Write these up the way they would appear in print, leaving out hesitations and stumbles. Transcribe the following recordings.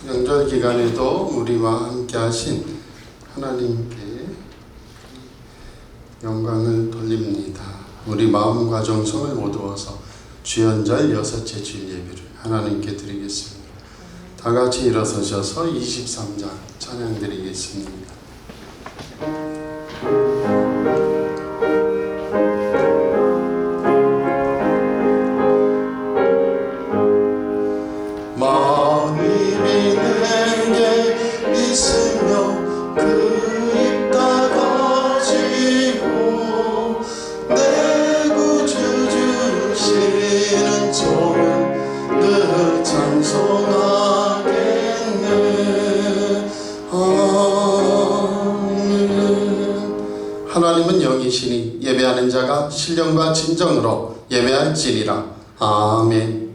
명절 기간에도 우리와 함께 하신 하나님께 영광을 돌립니다. 우리 마음과 정성을 모두어서 주연절 여섯째 주일 예배를 하나님께 드리겠습니다. 다 같이 일어서셔서 23장 찬양 드리겠습니다. 하나님은 영이시니 예배하는 자가 신령과 진정으로 예배할지니라. 아멘.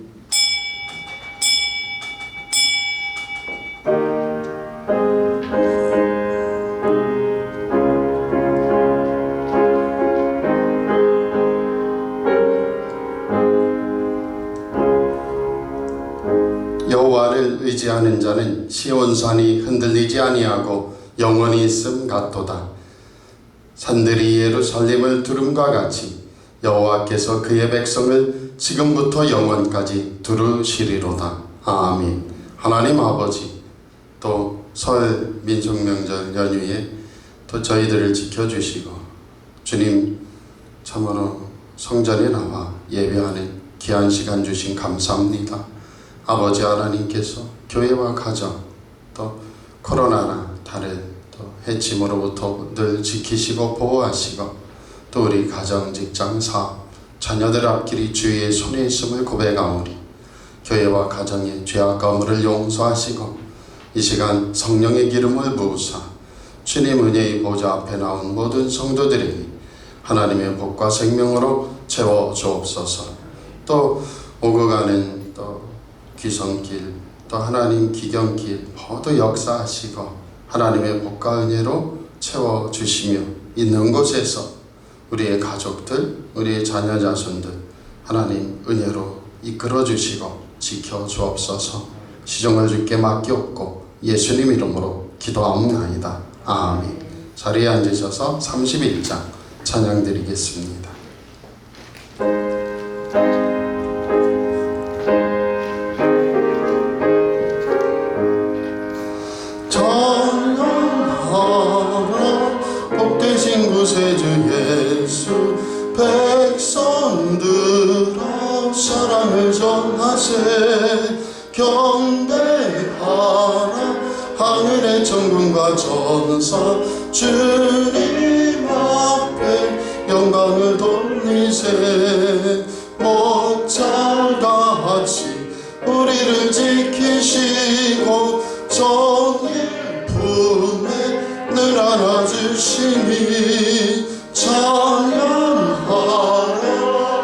여호와를 의지하는 자는 시온산이 흔들리지 아니하고 영원히 있음 같도다. 산들이 예루살렘을 두름과 같이 여호와께서 그의 백성을 지금부터 영원까지 두르시리로다. 아멘. 하나님 아버지, 또 설 민속명절 연휴에 또 저희들을 지켜주시고 주님 참으로 성전에 나와 예배하는 귀한 시간 주신 감사합니다. 아버지 하나님께서 교회와 가정 또 코로나나 다른 또 해침으로부터 늘 지키시고 보호하시고 또 우리 가정, 직장, 사업, 자녀들 앞길이 주의 손에 있음을 고백하오니 교회와 가정의 죄악 가물을 용서하시고 이 시간 성령의 기름을 부으사 주님 은혜의 보좌 앞에 나온 모든 성도들에게 하나님의 복과 생명으로 채워 주옵소서. 또 오고 가는 또 귀성길 또 하나님 기경길 모두 역사하시고 하나님의 복과 은혜로 채워주시며 있는 곳에서 우리의 가족들, 우리의 자녀 자손들 하나님 은혜로 이끌어주시고 지켜주옵소서. 시종을 주께 맡기옵고 예수님 이름으로 기도하옵나이다. 아멘. 자리에 앉으셔서 31장 찬양 드리겠습니다. 구세주 예수 백성들아 사랑을 전하세. 경배하라 하늘의 천군과 전사 주님 앞에 영광을 돌리세. 목자같이 우리를 지키시고 정일 품에 늘 안아주시니 찬양하라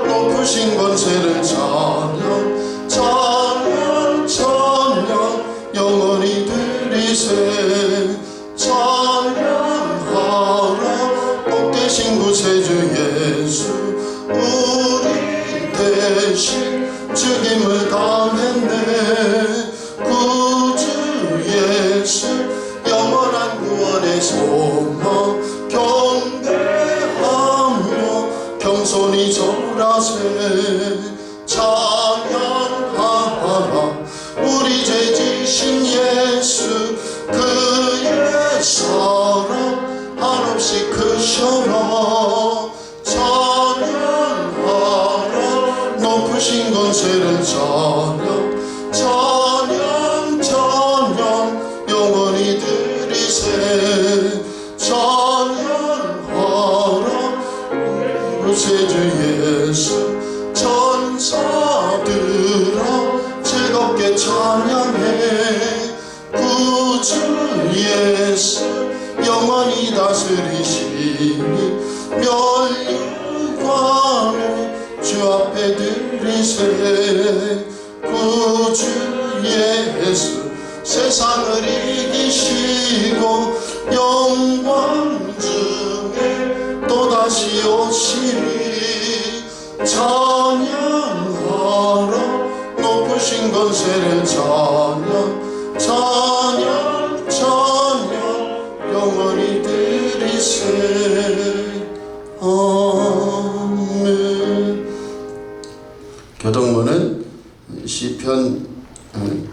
높으신 권세를 찬양 찬양 찬양 영원히 드리세. 찬양하라 복되신 구세주 예수 우리 대신 죽임을 당했네. 구주 예수 영원한 구원의 소망 경배하며 겸손히 절하세. 찬양하라 우리 죄 지신 예수 그의 사랑 한없이 크셔라. 찬양하라 높으신 권세를 찬양 찬양 찬양 영원히 드리세. 찬양하라 구세주 예수 천사들아 즐겁게 찬양해. 구주 예수 영원히 다스리시니 멸류관을 주 앞에 드리세. 구주 예수 세상을 이기시고 영광 중에 또다시 오시리. 찬양하라 높으신 권세를 찬양 찬양 찬양 영원히 드리세. 아멘. 교동문은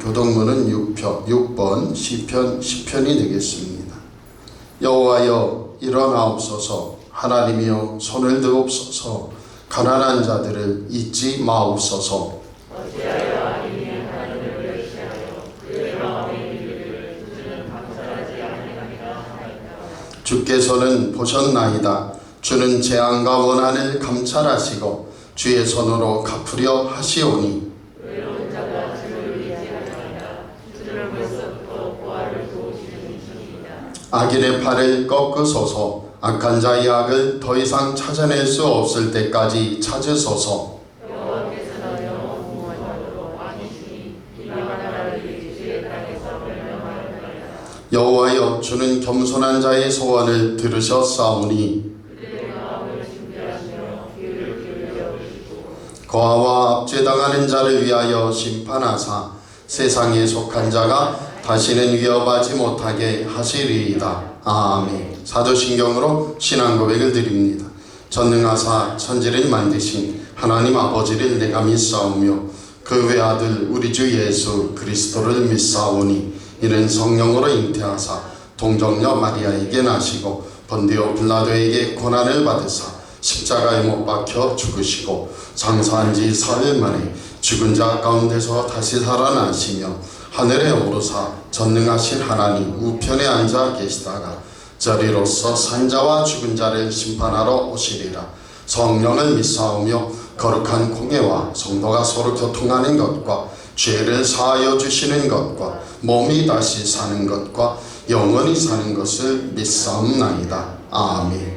교동문은 6번 시편 10편이 되겠습니다. 여호와여 일어나옵소서. 하나님이여 손을 드옵소서. 가난한 자들을 잊지 마옵소서. 어찌하여 악인이 하나님을 멸시하여 그의 마음의 일들을 주는 감사하지 아니하리라 하나이다. 주께서는 보셨나이다. 주는 재앙과 원한을 감찰하시고 주의 손으로 갚으려 하시오니. 외로운 자가 주를 의지하리이다. 주를 벌써부터 보화를 도우시는 이십니다. 악인의 팔을 꺾으소서. 악한 자의 악을 더 이상 찾아낼 수 없을 때까지 찾으소서. 여호와께서는 영원토록 왕이시니 이방 나라를 주의 땅에서 멸망하리이다. 여호와여 주는 겸손한 자의 소원을 들으셨사오니. 그들의 마음을 준비하시며 귀를 기울여 주시고 고아와 압제당하는 자를 위하여 심판하사 세상에 속한 자가 다시는 위협하지 못하게 하시리이다. 아멘. 사도신경으로 신앙 고백을 드립니다. 전능하사 천지를 만드신 하나님 아버지를 내가 믿사오며 그 외아들 우리 주 예수 그리스도를 믿사오니 이는 성령으로 잉태하사 동정녀 마리아에게 나시고 본디오 빌라도에게 고난을 받으사 십자가에 못 박혀 죽으시고 장사한 지 사흘 만에 죽은 자 가운데서 다시 살아나시며 하늘에 오르사 전능하신 하나님 우편에 앉아 계시다가 저리로서 산자와 죽은 자를 심판하러 오시리라. 성령을 믿사오며 거룩한 공예와 성도가 서로 교통하는 것과 죄를 사하여 주시는 것과 몸이 다시 사는 것과 영원히 사는 것을 믿사옵나이다. 아멘.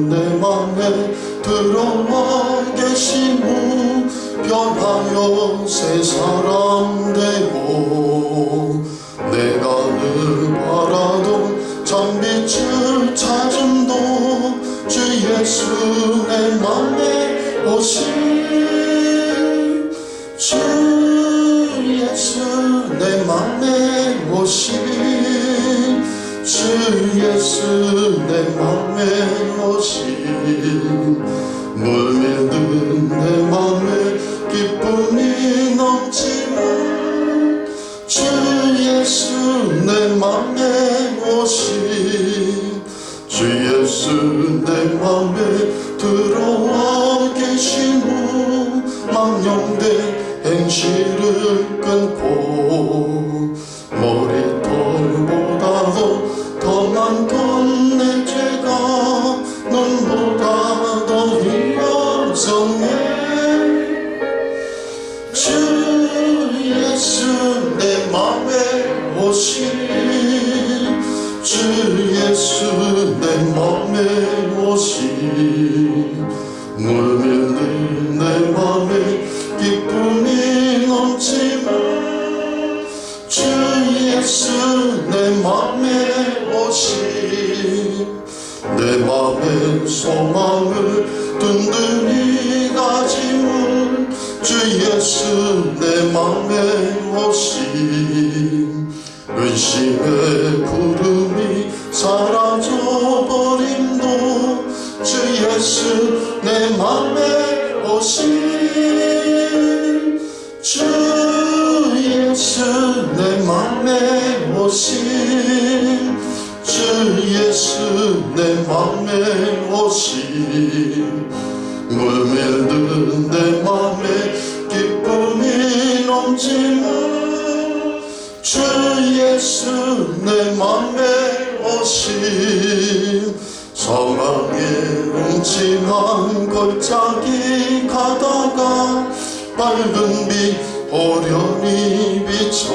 내 맘에 들어와 계시무 변하여 새 사람 되고 내가 늘 바라던 참빛을 찾음도 주 예수 내 맘에 오신 주 예수 내 맘에 오신 주 예수 내 맘에 오신 물밀든 내 맘에 기쁨이 넘치는 주 예수 내 맘에 오신 주 예수 내 맘에 들어와 계신 후 망령된 행실을 끊고 머리털보다도 더 많건 내 죄가 눈보다 더 위험성해 주 예수 내 맘에 오신 주 예수 내 맘에 오신 물밀는 내 맘에 기쁨이 넘치는 주 예수 내 맘에 오신 내 맘의 소망을 든든히 가지는 주 예수 내 맘에 오신 의심의 구름이 사라져버림도 주 예수 내 맘에 오신 주 예수 내 맘에 오신 주 예수 내 맘에 오신 물밀든 내 맘에 기쁨이 넘치는 주 예수 내 맘에 오신 사망의 음침한 골짜기 가다가 밝은 빛 오련히 비춰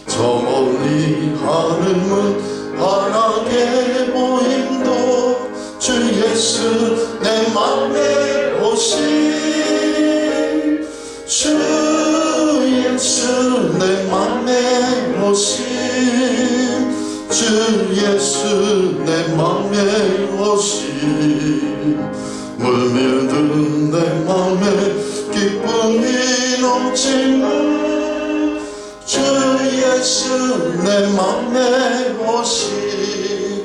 저 멀리 하늘문 환하게 보임도 주 예수 내 맘에 오신 주 예수 내 맘에 오신 주 예수 내 맘에 오시 물밀든 내 맘에 기쁨이 넘치는 주 예수 내 맘에 오시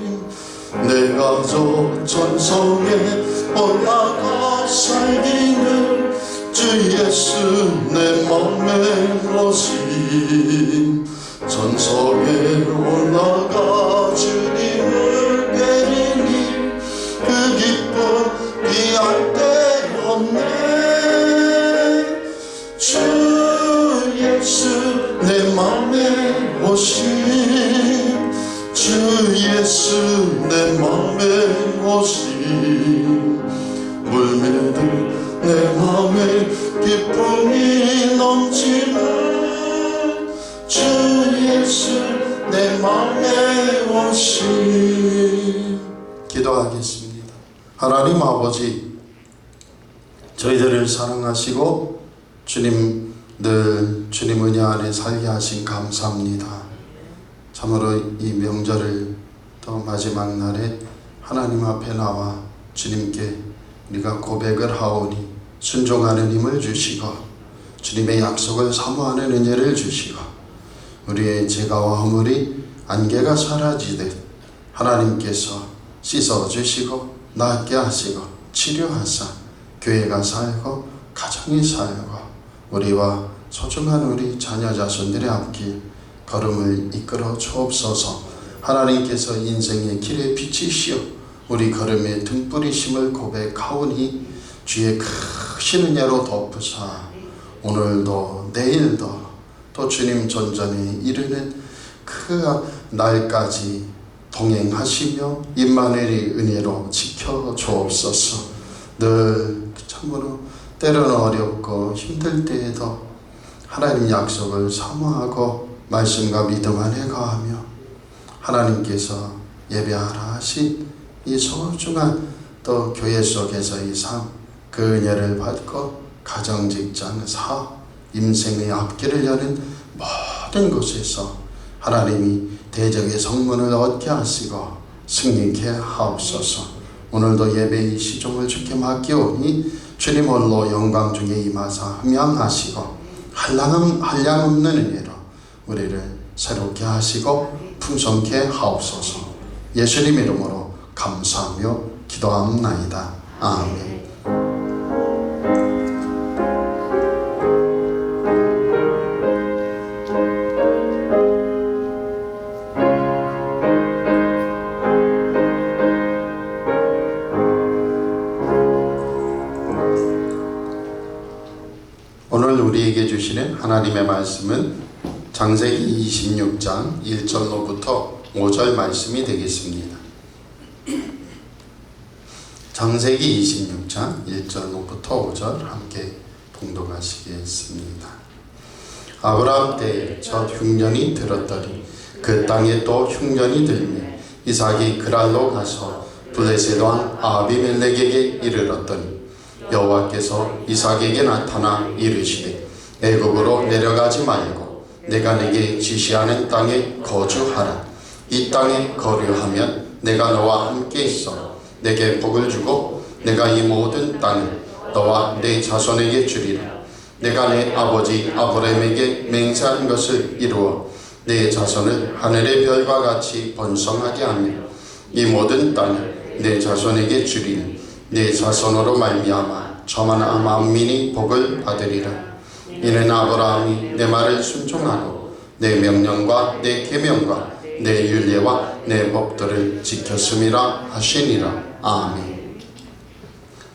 내 가족 전성에 올라가 살기는 주 예수 내 맘에 오시 전성에 올라가 주님을 뵈리니 그 기쁨 비할 데 없네 주 예수 내 맘에 오신 주 예수 내 맘에 오신 물밀든 내 맘에 기쁨이 넘치는 주 예수 내 맘에 오신 기도하겠습니다. 하나님 아버지 저희들을 사랑하시고 주님 늘 주님 은혜 안에 살게 하신 감사합니다. 참으로 이 명절을 또 마지막 날에 하나님 앞에 나와 주님께 우리가 고백을 하오니 순종하는 힘을 주시고 주님의 약속을 사모하는 은혜를 주시고 우리의 죄가와 허물이 안개가 사라지듯 하나님께서 씻어주시고 낫게 하시고 치료하사 교회가 살고 가정이 살고 우리와 소중한 우리 자녀 자손들의 앞길 걸음을 이끌어 주옵소서. 하나님께서 인생의 길에 비치시오 우리 걸음의 등불이심을 고백하오니 주의 크신 은혜로 덮으사 오늘도 내일도 또 주님 전전에 이르는 그 날까지 동행하시며 임마누엘의 은혜로 지켜 주옵소서. 늘 참으로 때로는 어렵고 힘들 때에도 하나님 약속을 사모하고 말씀과 믿음 안에 거하며 하나님께서 예배하라 하신 이 소중한 또 교회 속에서의 삶 그 은혜를 받고 가정, 직장, 사업, 임생의 앞길을 여는 모든 곳에서 하나님이 대적의 성문을 얻게 하시고 승리케 하옵소서. 오늘도 예배의 시종을 주께 맡기오니 주님 홀로 영광 중에 임하사 흠양하시고 한량없는 은혜로 우리를 새롭게 하시고 풍성케 하옵소서. 예수님 이름으로 감사하며 기도합나이다. 아멘. 오늘 우리에게 주시는 하나님의 말씀은 창세기 26장 1절로부터 5절 말씀이 되겠습니다. 창세기 26장 1절로부터 5절 함께 봉독하시겠습니다. 아브라함 때에 첫 흉년이 들었더니 그 땅에 또 흉년이 들며 이삭이 그랄로 가서 블레셋 왕 아비멜렉에게 이르렀더니 여호와께서 이삭에게 나타나 이르시되 애굽으로 내려가지 말고 내가 내게 지시하는 땅에 거주하라. 이 땅에 거류하면 내가 너와 함께 있어 내게 복을 주고 내가 이 모든 땅을 너와 내 자손에게 주리라. 내가 내 아버지 아브라함에게 맹세한 것을 이루어 내 자손을 하늘의 별과 같이 번성하게 하며 이 모든 땅을 내 자손에게 주리니 내 자손으로 말미암아 저만한 만민이 복을 받으리라. 이는 아브라함이 내 말을 순종하고 내 명령과 내 계명과 내 율례와 내 법도를 지켰음이라 하시니라. 아멘.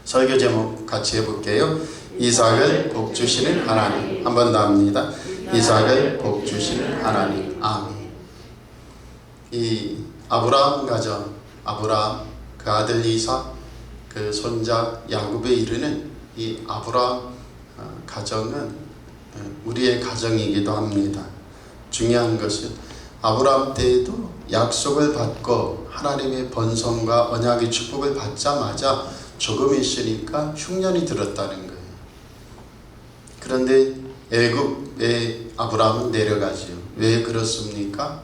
설교 제목 같이 해볼게요. 이삭을 복주시는 하나님. 한 번 더 합니다. 이삭을 복주시는 하나님. 아멘. 이 아브라함 가정, 아브라함 그 아들 이삭 그 손자 야곱에 이르는 이 아브라함 가정은 우리의 가정이기도 합니다. 중요한 것은 아브라함 때에도 약속을 받고 하나님의 번성과 언약의 축복을 받자마자 조금 있으니까 흉년이 들었다는 거예요. 그런데 애굽에 아브라함은 내려가지요. 왜 그렇습니까?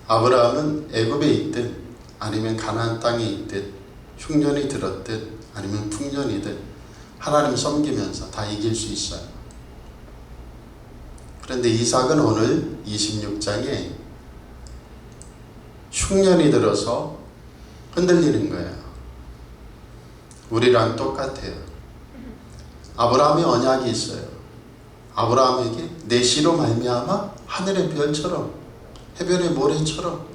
아브라함은 애굽에 있든 아니면 가나안 땅에 있든 흉년이 들었든 아니면 풍년이든 하나님 섬기면서 다 이길 수 있어요. 그런데 이삭은 오늘 26장에 흉년이 들어서 흔들리는 거예요. 우리랑 똑같아요. 아브라함의 언약이 있어요. 아브라함에게 내 씨로 말미암아 하늘의 별처럼 해변의 모래처럼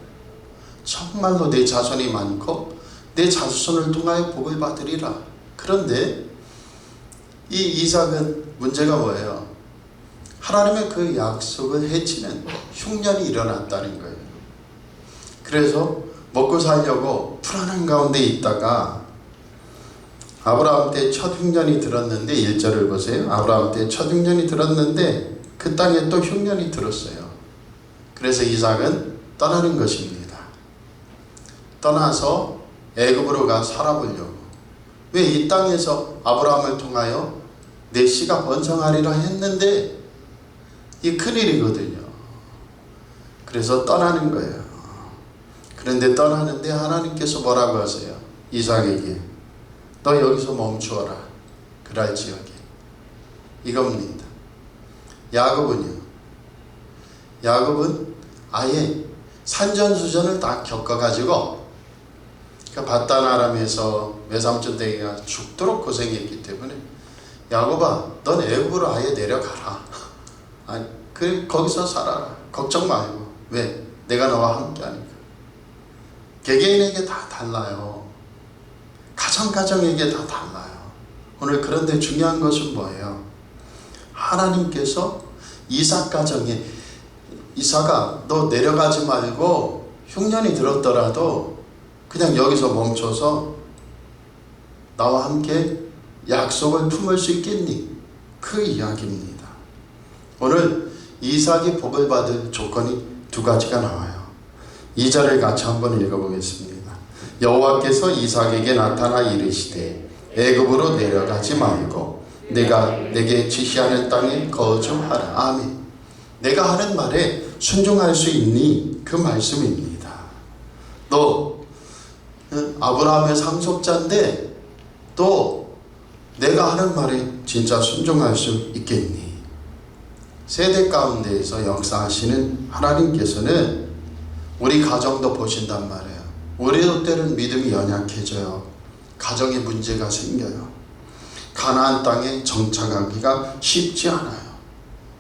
정말로 내 자손이 많고 내 자손을 통하여 복을 받으리라. 그런데 이 이삭은 문제가 뭐예요? 하나님의 그 약속을 해치는 흉년이 일어났다는 거예요. 그래서 먹고 살려고 불안한 가운데 있다가 아브라함 때 첫 흉년이 들었는데 1절을 보세요. 아브라함 때 첫 흉년이 들었는데 그 땅에 또 흉년이 들었어요. 그래서 이삭은 떠나는 것입니다. 떠나서 애굽으로 가 살아보려고. 왜 이 땅에서 아브라함을 통하여 내 씨가 번성하리라 했는데 이 큰일이거든요. 그래서 떠나는 거예요. 그런데 떠나는데 하나님께서 뭐라고 하세요? 이삭에게 너 여기서 멈추어라. 그랄 지역에. 이겁니다. 야곱은 아예 산전수전을 다 겪어가지고 그 바단 아람에서 외삼촌 댁이가 죽도록 고생했기 때문에 야곱아 넌 애굽으로 아예 내려가라. 거기서 살아라. 걱정 말고. 왜? 내가 너와 함께 하니까. 개개인에게 다 달라요. 가정에게 다 달라요. 오늘 그런데 중요한 것은 뭐예요? 하나님께서 이삭 가정에 이삭아 너 내려가지 말고 흉년이 들었더라도 그냥 여기서 멈춰서 나와 함께 약속을 품을 수 있겠니? 그 이야기입니다. 오늘 이삭이 복을 받을 조건이 두 가지가 나와요. 2절을 같이 한번 읽어보겠습니다. 여호와께서 이삭에게 나타나 이르시되 애굽으로 내려가지 말고 내가 내게 지시하는 땅에 거주하라. 아멘. 내가 하는 말에 순종할 수 있니? 그 말씀입니다. 너 아브라함의 상속자인데 또 내가 하는 말에 진짜 순종할 수 있겠니? 세대 가운데에서 역사하시는 하나님께서는 우리 가정도 보신단 말이에요. 우리도 때는 믿음이 연약해져요. 가정에 문제가 생겨요. 가나안 땅에 정착하기가 쉽지 않아요.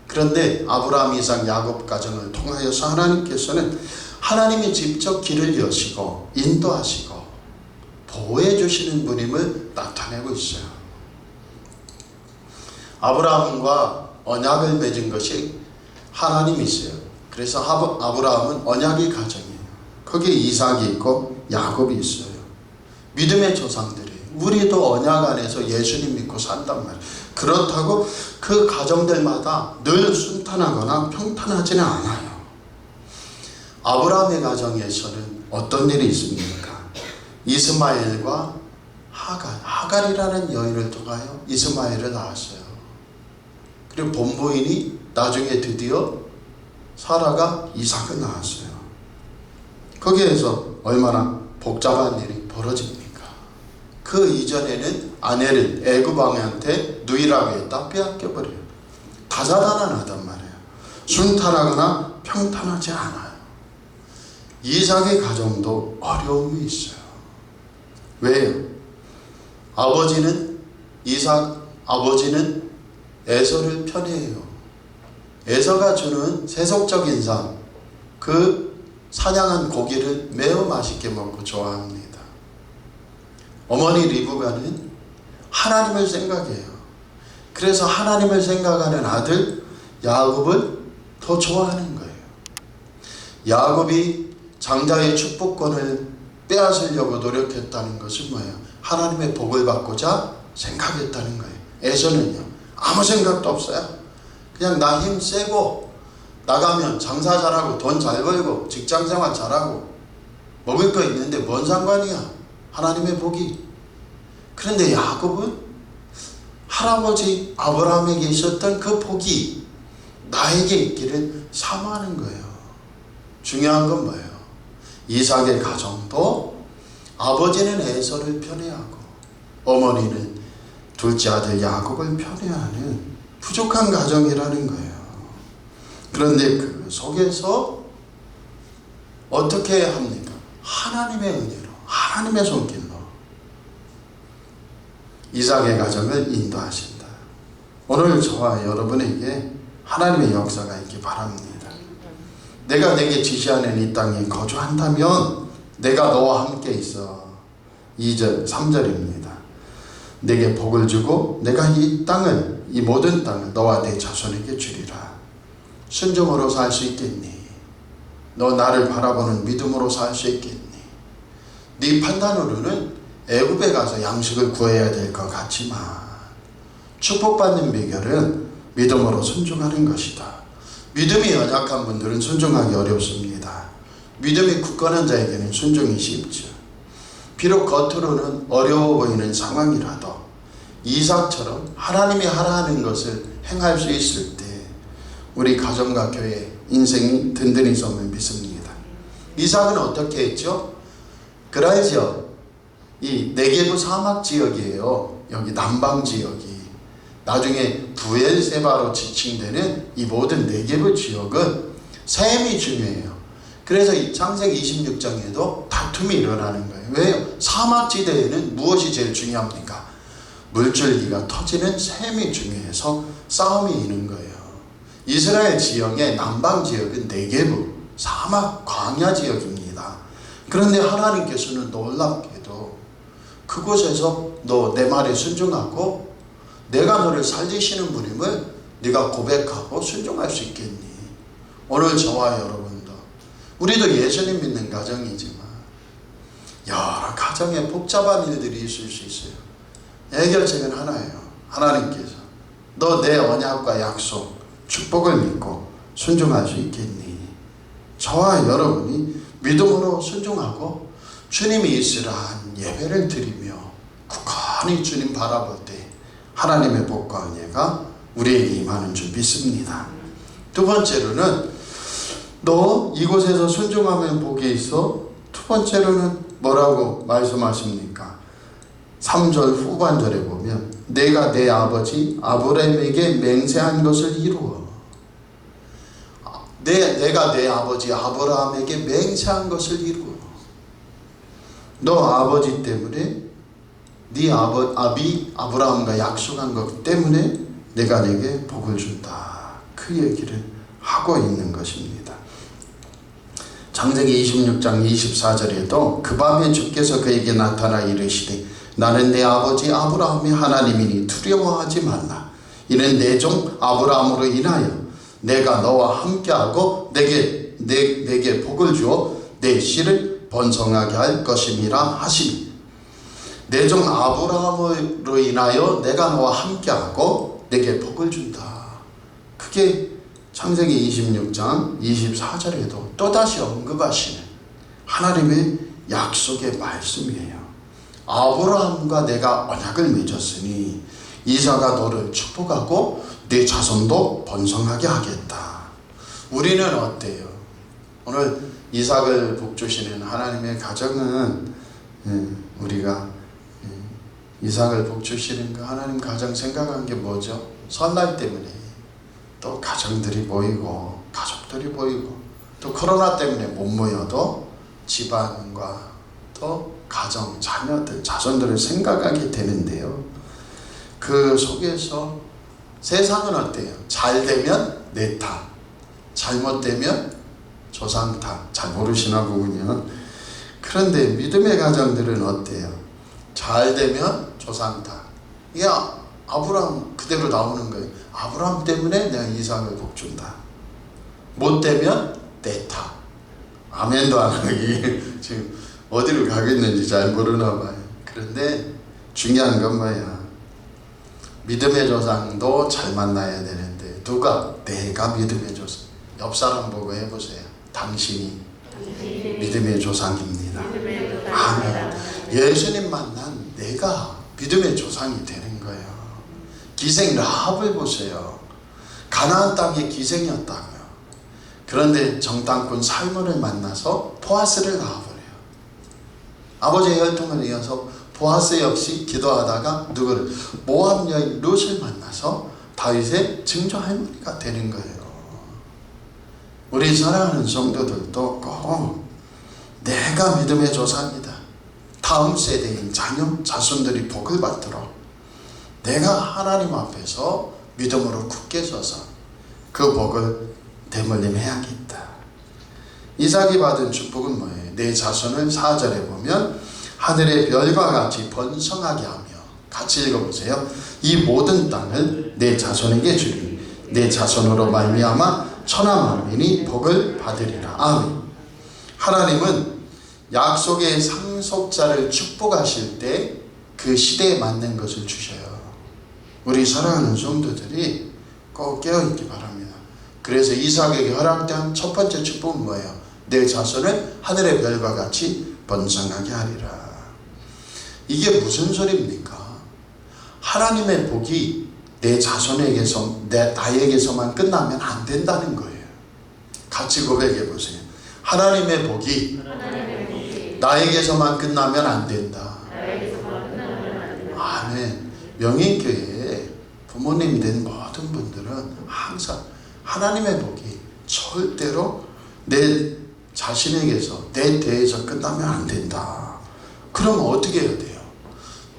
그런데 아브라함, 이삭, 야곱 가정을 통하여서 하나님께서는 하나님이 직접 길을 여시고 인도하시고 보호해 주시는 분임을 나타내고 있어요. 아브라함과 언약을 맺은 것이 하나님이세요. 그래서 아브라함은 언약의 가정이에요. 거기에 이삭이 있고 야곱이 있어요. 믿음의 조상들이에요. 우리도 언약 안에서 예수님 믿고 산단 말이에요. 그렇다고 그 가정들마다 늘 순탄하거나 평탄하지는 않아요. 아브라함의 가정에서는 어떤 일이 있습니까? 이스마엘과 하갈이라는 여인을 통하여 이스마엘을 낳았어요. 그리고 본부인이 나중에 드디어 사라가 이삭을 낳았어요. 거기에서 얼마나 복잡한 일이 벌어집니까? 그 이전에는 아내를 애굽 왕한테 누이라고 했다 빼앗겨버려요. 다사다난하단 말이에요. 순탄하거나 평탄하지 않아요. 이삭의 가정도 어려움이 있어요. 왜요? 아버지는 에서를 편애해요. 에서가 주는 세속적인 삶, 그 사냥한 고기를 매우 맛있게 먹고 좋아합니다. 어머니 리브가는 하나님을 생각해요. 그래서 하나님을 생각하는 아들 야곱을 더 좋아하는 거예요. 야곱이 장자의 축복권을 빼앗으려고 노력했다는 것은 뭐예요? 하나님의 복을 받고자 생각했다는 거예요. 에서는요 아무 생각도 없어요. 그냥 나 힘 세고 나가면 장사 잘하고 돈 잘 벌고 직장생활 잘하고 먹을 거 있는데 뭔 상관이야? 하나님의 복이. 그런데 야곱은 할아버지 아브라함에게 있었던 그 복이 나에게 있기를 사모하는 거예요. 중요한 건 뭐예요? 이삭의 가정도 아버지는 에서를 편애하고 어머니는 둘째 아들 야곱을 편애하는 부족한 가정이라는 거예요. 그런데 그 속에서 어떻게 합니까? 하나님의 은혜로, 하나님의 손길로 이삭의 가정을 인도하신다. 오늘 저와 여러분에게 하나님의 역사가 있기 바랍니다. 내가 내게 지시하는 이 땅에 거주한다면 내가 너와 함께 있어. 2절 3절입니다. 내게 복을 주고 내가 이 땅을, 이 모든 땅을 너와 내 자손에게 주리라. 순종으로 살 수 있겠니? 너 나를 바라보는 믿음으로 살 수 있겠니? 네 판단으로는 애굽에 가서 양식을 구해야 될 것 같지만 축복받는 비결은 믿음으로 순종하는 것이다. 믿음이 연약한 분들은 순종하기 어렵습니다. 믿음이 굳건한 자에게는 순종이 쉽죠. 비록 겉으로는 어려워 보이는 상황이라도 이삭처럼 하나님이 하라 하는 것을 행할 수 있을 때 우리 가정과 교회 인생이 든든히 섬을 믿습니다. 이삭은 어떻게 했죠? 그라이지어, 이 네게브 사막 지역이에요. 여기 남방 지역이 나중에 부엘세바로 지칭되는 이 모든 네게브 지역은 샘이 중요해요. 그래서 이 창세기 26장에도 다툼이 일어나는 거예요. 왜요? 사막지대에는 무엇이 제일 중요합니까? 물줄기가 터지는 샘이 중요해서 싸움이 있는 거예요. 이스라엘 지형의 남방 지역은 네게브, 사막, 광야 지역입니다. 그런데 하나님께서는 놀랍게도 그곳에서 너 내 말에 순종하고 내가 너를 살리시는 분임을 네가 고백하고 순종할 수 있겠니? 오늘 저와 여러분도 우리도 예수님 믿는 가정이지만 여러 가정에 복잡한 일들이 있을 수 있어요. 해결책은 하나예요. 하나님께서 너 내 언약과 약속, 축복을 믿고 순종할 수 있겠니? 저와 여러분이 믿음으로 순종하고 주님이 있으라한 예배를 드리며 굳건히 주님 바라볼 때 하나님의 복과 은혜가 우리에게 임하는 줄 믿습니다. 두 번째로는 너 이곳에서 순종하면 복이 있어. 두 번째로는 뭐라고 말씀하십니까? 3절 후반절에 보면 내가 내 아버지 아브라함에게 맹세한 것을 이루어. 내가 내 아버지 아브라함에게 맹세한 것을 이루어. 너 아버지 때문에 네 아브라함과 약속한 것 때문에 내가 네게 복을 준다. 그 얘기를 하고 있는 것입니다. 창세기 26장 24절에도 그 밤에 주께서 그에게 나타나 이르시되 나는 내 아버지 아브라함의 하나님이니 두려워하지 말라. 이는 내 종 아브라함으로 인하여 내가 너와 함께하고 내게 복을 주어 내 씨를 번성하게 할 것임이라 하시니 내 종 아브라함으로 인하여 내가 너와 함께하고 내게 복을 준다. 그게 창세기 26장 24절에도 또다시 언급하시는 하나님의 약속의 말씀이에요. 아브라함과 내가 언약을 맺었으니 이삭아 너를 축복하고 네 자손도 번성하게 하겠다. 우리는 어때요? 오늘 이삭을 복주시는 하나님의 가정은 우리가 이삭을 복주시는 그 하나님 가정 생각한 게 뭐죠? 설날 때문에 또 가정들이 보이고 가족들이 보이고 또 코로나 때문에 못 모여도 집안과 또 가정, 자녀들, 자손들을 생각하게 되는데요. 그 속에서 세상은 어때요? 잘 되면 내 탓, 잘못되면 조상 탓. 잘 모르시나 보군요. 그런데 믿음의 가정들은 어때요? 잘 되면 조상 탓. 이게 아브라함 그대로 나오는 거예요. 아브라함 때문에 내가 이삭을 복준다. 못 되면 내 탓. 아멘도 안 하기. 지금 어디로 가겠는지 잘 모르나 봐요. 그런데 중요한 건 뭐야? 믿음의 조상도 잘 만나야 되는데 누가? 내가 믿음의 조상. 옆 사람 보고 해보세요. 당신이 믿음의 조상입니다. 아멘. 예수님 만난 내가 믿음의 조상이 되는 거예요. 기생 라합을 보세요. 가나안 땅의 기생이었다고요. 그런데 정탐꾼 살몬을 만나서 보아스를 낳아버려요. 아버지의 혈통을 이어서 보아스 역시 기도하다가 누구를? 모압 여인 룻을 만나서 다윗의 증조 할머니가 되는 거예요. 우리 사랑하는 성도들도 꼭 내가 믿음의 조상이다, 다음 세대인 자녀 자손들이 복을 받도록 내가 하나님 앞에서 믿음으로 굳게 서서 그 복을 대물림해야겠다. 이삭이 받은 축복은 뭐예요? 내 자손을 4절에 보면 하늘의 별과 같이 번성하게 하며, 같이 읽어보세요. 이 모든 땅을 내 자손에게 주리. 내 자손으로 말미암아 천하 만민이 복을 받으리라. 아멘. 하나님은 약속의 상속자를 축복하실 때 그 시대에 맞는 것을 주셔요. 우리 사랑하는 성도들이 꼭 깨어있기 바랍니다. 그래서 이삭에게 허락된 첫 번째 축복은 뭐예요? 내 자손을 하늘의 별과 같이 번성하게 하리라. 이게 무슨 소리입니까? 하나님의 복이 내 자손에게서, 나에게서만 끝나면 안 된다는 거예요. 같이 고백해 보세요. 하나님의 복이 나에게서만 끝나면 안 된다. 아멘. 명인교회에 부모님이 된 모든 분들은 항상 하나님의 복이 절대로 내 자신에게서, 내 대에서 끝나면 안 된다. 그럼 어떻게 해야 돼요?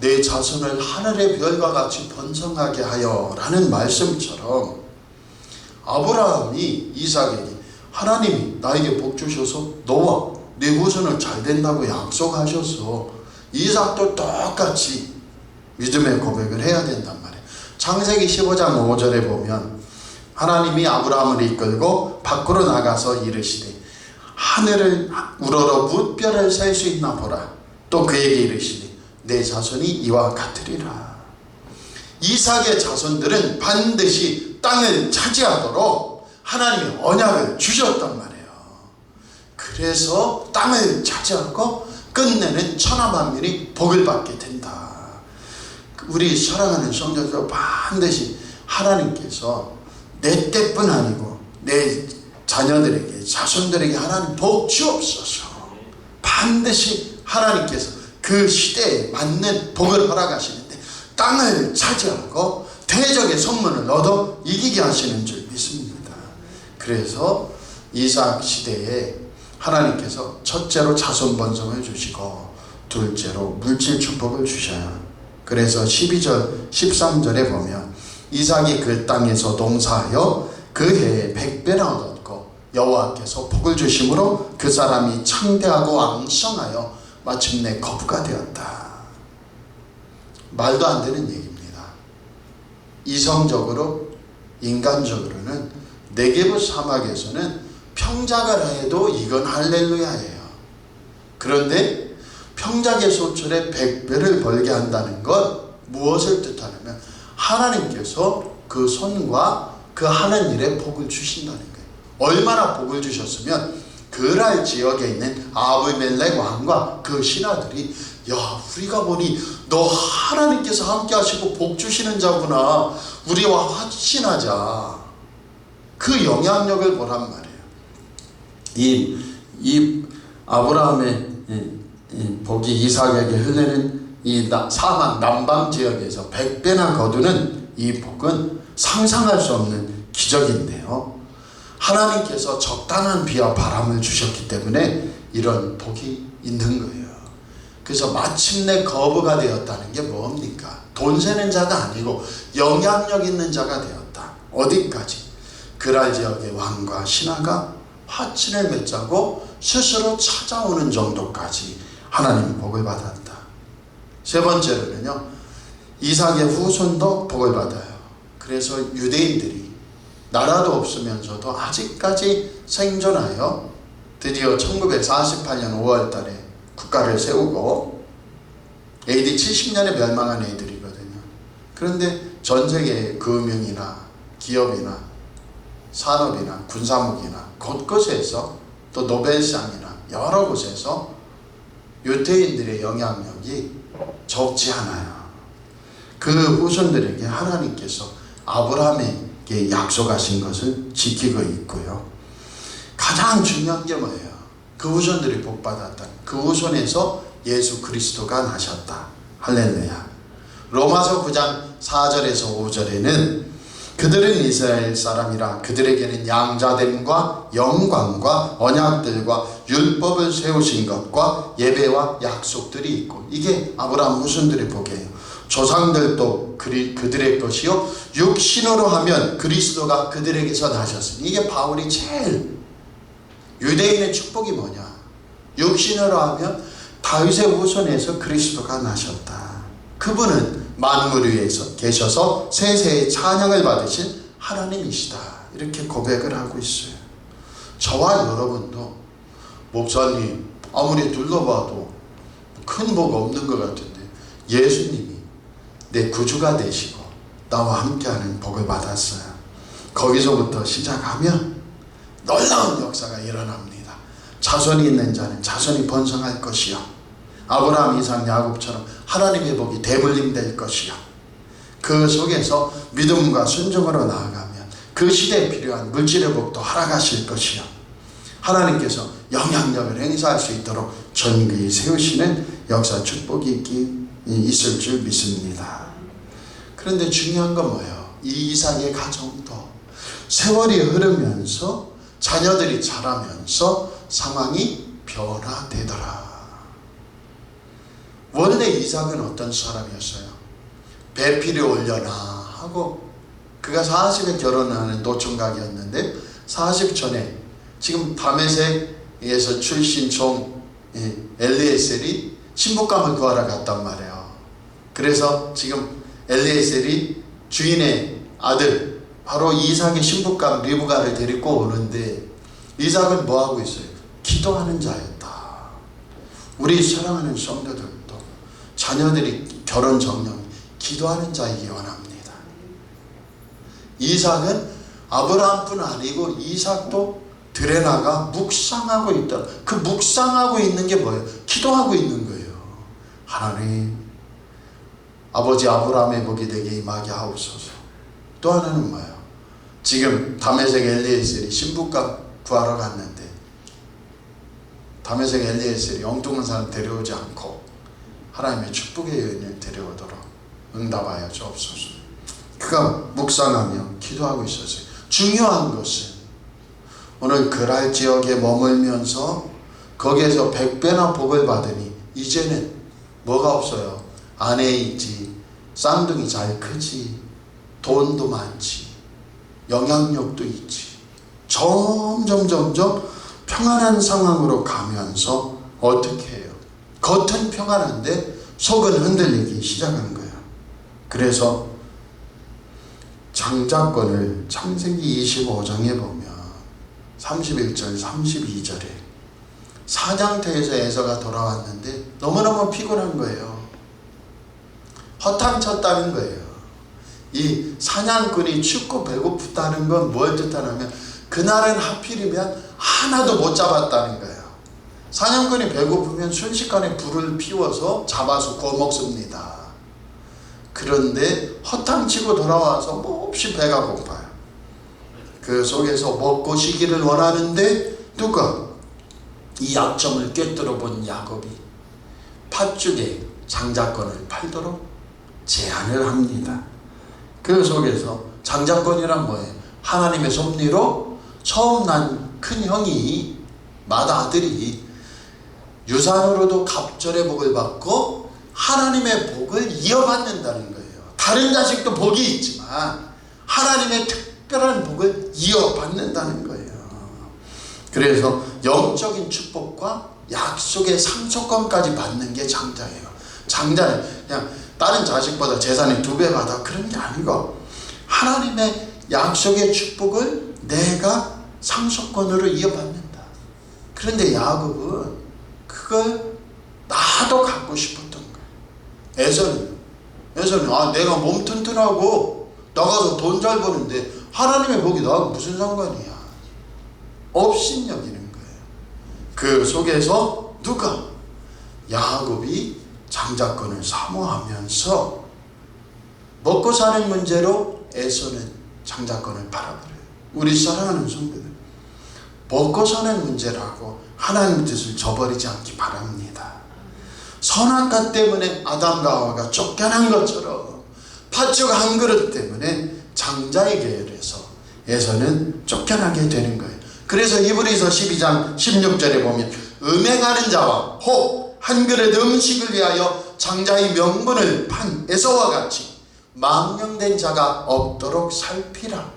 내 자손을 하늘의 별과 같이 번성하게 하여 라는 말씀처럼 아브라함이 이삭에게 하나님이 나에게 복 주셔서 너와 네 후손은 잘 된다고 약속하셨어. 이삭도 똑같이 믿음의 고백을 해야 된단 말이에요. 창세기 15장 5절에 보면 하나님이 아브라함을 이끌고 밖으로 나가서 이르시되 하늘을 우러러 뭇별을 셀 수 있나 보라. 또 그에게 이르시되 내 자손이 이와 같으리라. 이삭의 자손들은 반드시 땅을 차지하도록 하나님이 언약을 주셨단 말이에요. 그래서 땅을 차지하고 끝내는 천하 만민이 복을 받게 된다. 우리 사랑하는 성도들 반드시 하나님께서 내 때뿐 아니고 내 자녀들에게, 자손들에게 하나님 복 주옵소서. 반드시 하나님께서 그 시대에 맞는 복을 허락하시는데 땅을 차지하고 대적의 선문을 얻어 이기게 하시는 줄 믿습니다. 그래서 이삭 시대에 하나님께서 첫째로 자손 번성을 주시고 둘째로 물질 축복을 주셔요. 그래서 12절 13절에 보면 이삭이 그 땅에서 농사하여 그 해에 100배나 얻었고 여호와께서 복을 주심으로 그 사람이 창대하고 왕성하여 마침내 거부가 되었다. 말도 안 되는 얘기입니다. 이성적으로, 인간적으로는 네게브 사막에서는 평작을 해도 이건 할렐루야예요. 그런데 평작의 소출에 100배를 벌게 한다는 것, 무엇을 뜻하냐면 하나님께서 그 손과 그 하는 일에 복을 주신다는 거예요. 얼마나 복을 주셨으면 그랄 지역에 있는 아비멜렉 왕과 그 신하들이 야, 우리가 보니 너 하나님께서 함께 하시고 복 주시는 자구나, 우리와 확신하자. 그 영향력을 보란 말이에요. 이 아브라함의 복이 이삭에게 흘리는 이 사막 남방 지역에서 100배나 거두는 이 복은 상상할 수 없는 기적인데요. 하나님께서 적당한 비와 바람을 주셨기 때문에 이런 복이 있는 거예요. 그래서 마침내 거부가 되었다는 게 뭡니까? 돈 세는 자가 아니고 영향력 있는 자가 되었다. 어디까지? 그랄 지역의 왕과 신하가 화친을 맺자고 스스로 찾아오는 정도까지 하나님 복을 받았다. 세 번째로는요, 이삭의 후손도 복을 받아요. 그래서 유대인들이 나라도 없으면서도 아직까지 생존하여 드디어 1948년 5월 달에 국가를 세우고 AD 70년에 멸망한 애들이거든요. 그런데 전 세계 금융이나 기업이나 산업이나 군사무기나 곳곳에서 또 노벨상이나 여러 곳에서 유대인들의 영향력이 적지 않아요. 그 후손들에게 하나님께서 아브라함에게 약속하신 것을 지키고 있고요. 가장 중요한 게 뭐예요? 그 후손들이 복받았다. 그 후손에서 예수 그리스도가 나셨다. 할렐루야. 로마서 9장 4절에서 5절에는 그들은 이스라엘 사람이라 그들에게는 양자됨과 영광과 언약들과 율법을 세우신 것과 예배와 약속들이 있고, 이게 아브라함 후손들의 복이에요. 조상들도 그들의 것이요 육신으로 하면 그리스도가 그들에게서 나셨으니, 이게 바울이 제일 유대인의 축복이 뭐냐? 육신으로 하면 다윗의 후손에서 그리스도가 나셨다. 그분은 만물 위에서 계셔서 세세의 찬양을 받으신 하나님이시다. 이렇게 고백을 하고 있어요. 저와 여러분도 목사님 아무리 둘러봐도 큰 복 없는 것 같은데 예수님이 내 구주가 되시고 나와 함께하는 복을 받았어요. 거기서부터 시작하면 놀라운 역사가 일어납니다. 자손이 있는 자는 자손이 번성할 것이요, 아브라함, 이삭, 야곱처럼 하나님의 복이 대물림될 것이요, 그 속에서 믿음과 순종으로 나아가면 그 시대에 필요한 물질의 복도 허락하실 것이요, 하나님께서 영향력을 행사할 수 있도록 전기히 세우시는 역사 축복이 있을 줄 믿습니다. 그런데 중요한 건 뭐예요? 이 이삭의 가정도 세월이 흐르면서 자녀들이 자라면서 상황이 변화되더라. 원래 이삭은 어떤 사람이었어요? 배필이 올려나 하고, 그가 40에 결혼하는 노총각이었는데 40 전에 지금 다메섹에서 출신 종 엘리에셀이 신부감을 구하러 갔단 말이에요. 그래서 지금 엘리에셀이 주인의 아들 바로 이삭의 신부감 리브가를 데리고 오는데, 이삭은 뭐하고 있어요? 기도하는 자였다. 우리 사랑하는 성도들도 자녀들이 결혼 정령 기도하는 자이기 원합니다. 이삭은 아브라함뿐 아니고 이삭도 들에 나가 묵상하고 있다. 그 묵상하고 있는 게 뭐예요? 기도하고 있는 거예요. 하나님, 아버지 아브라함의 복이 되게 임하게 하옵소서. 또 하나는 뭐예요? 지금 다메섹 엘리에셀이 신부감 구하러 갔는데 다메섹 엘리에셀이 엉뚱한 사람 데려오지 않고 하나님의 축복의 여인을 데려오도록 응답하여 주옵소서. 그가 묵상하며 기도하고 있었어요. 중요한 것은 오늘 그랄 지역에 머물면서 거기에서 100배나 복을 받으니 이제는 뭐가 없어요? 아내 있지, 쌍둥이 잘 크지, 돈도 많지, 영향력도 있지. 점점 평안한 상황으로 가면서 어떻게 해요? 겉은 평안한데 속은 흔들리기 시작한 거예요. 그래서 장자권을 창세기 25장에 보면 31절 32절에 사냥터에서 에서가 돌아왔는데 너무너무 피곤한 거예요. 허탕쳤다는 거예요. 이 사냥꾼이 춥고 배고프다는 건 뭘 뜻하냐면 그날은 하필이면 하나도 못 잡았다는 거예요. 사냥꾼이 배고프면 순식간에 불을 피워서 잡아서 구워 먹습니다. 그런데 허탕치고 돌아와서 몹시 배가 고파요. 그 속에서 먹고 쉬기를 원하는데 누가 이 약점을 꿰뚫어 본 야곱이 팥죽에 장자권을 팔도록 제안을 합니다. 그 속에서 장자권이란 뭐예요? 하나님의 섭리로 처음 난 큰 형이 맏아들이 유산으로도 갑절의 복을 받고 하나님의 복을 이어받는다는 거예요. 다른 자식도 복이 있지만 하나님의 특별한 복을 이어받는다는 거예요. 그래서 영적인 축복과 약속의 상속권까지 받는 게 장자예요. 장자는 그냥 다른 자식보다 재산이 2배 받아 그런 게 아니고 하나님의 약속의 축복을 내가 상속권으로 이어받는다. 그런데 야곱은 그걸 나도 갖고 싶었던 거예요. 에서는 내가 몸 튼튼하고 나가서 돈 잘 버는데 하나님의 복이 나하고 무슨 상관이야. 업신여기는 거예요. 그 속에서 누가? 야곱이 장자권을 사모하면서 먹고 사는 문제로 에서는 장자권을 팔아버려요. 우리 사랑하는 성도들, 먹고 사는 문제라고 하나님의 뜻을 저버리지 않기 바랍니다. 선악과 때문에 아담과 하와가 쫓겨난 것처럼 팥죽 한 그릇 때문에 장자의 계열에서는 쫓겨나게 되는 거예요. 그래서 이브리서 12장 16절에 보면 음행하는 자와 혹 한 그릇 음식을 위하여 장자의 명분을 판 에서와 같이 망령된 자가 없도록 살피라.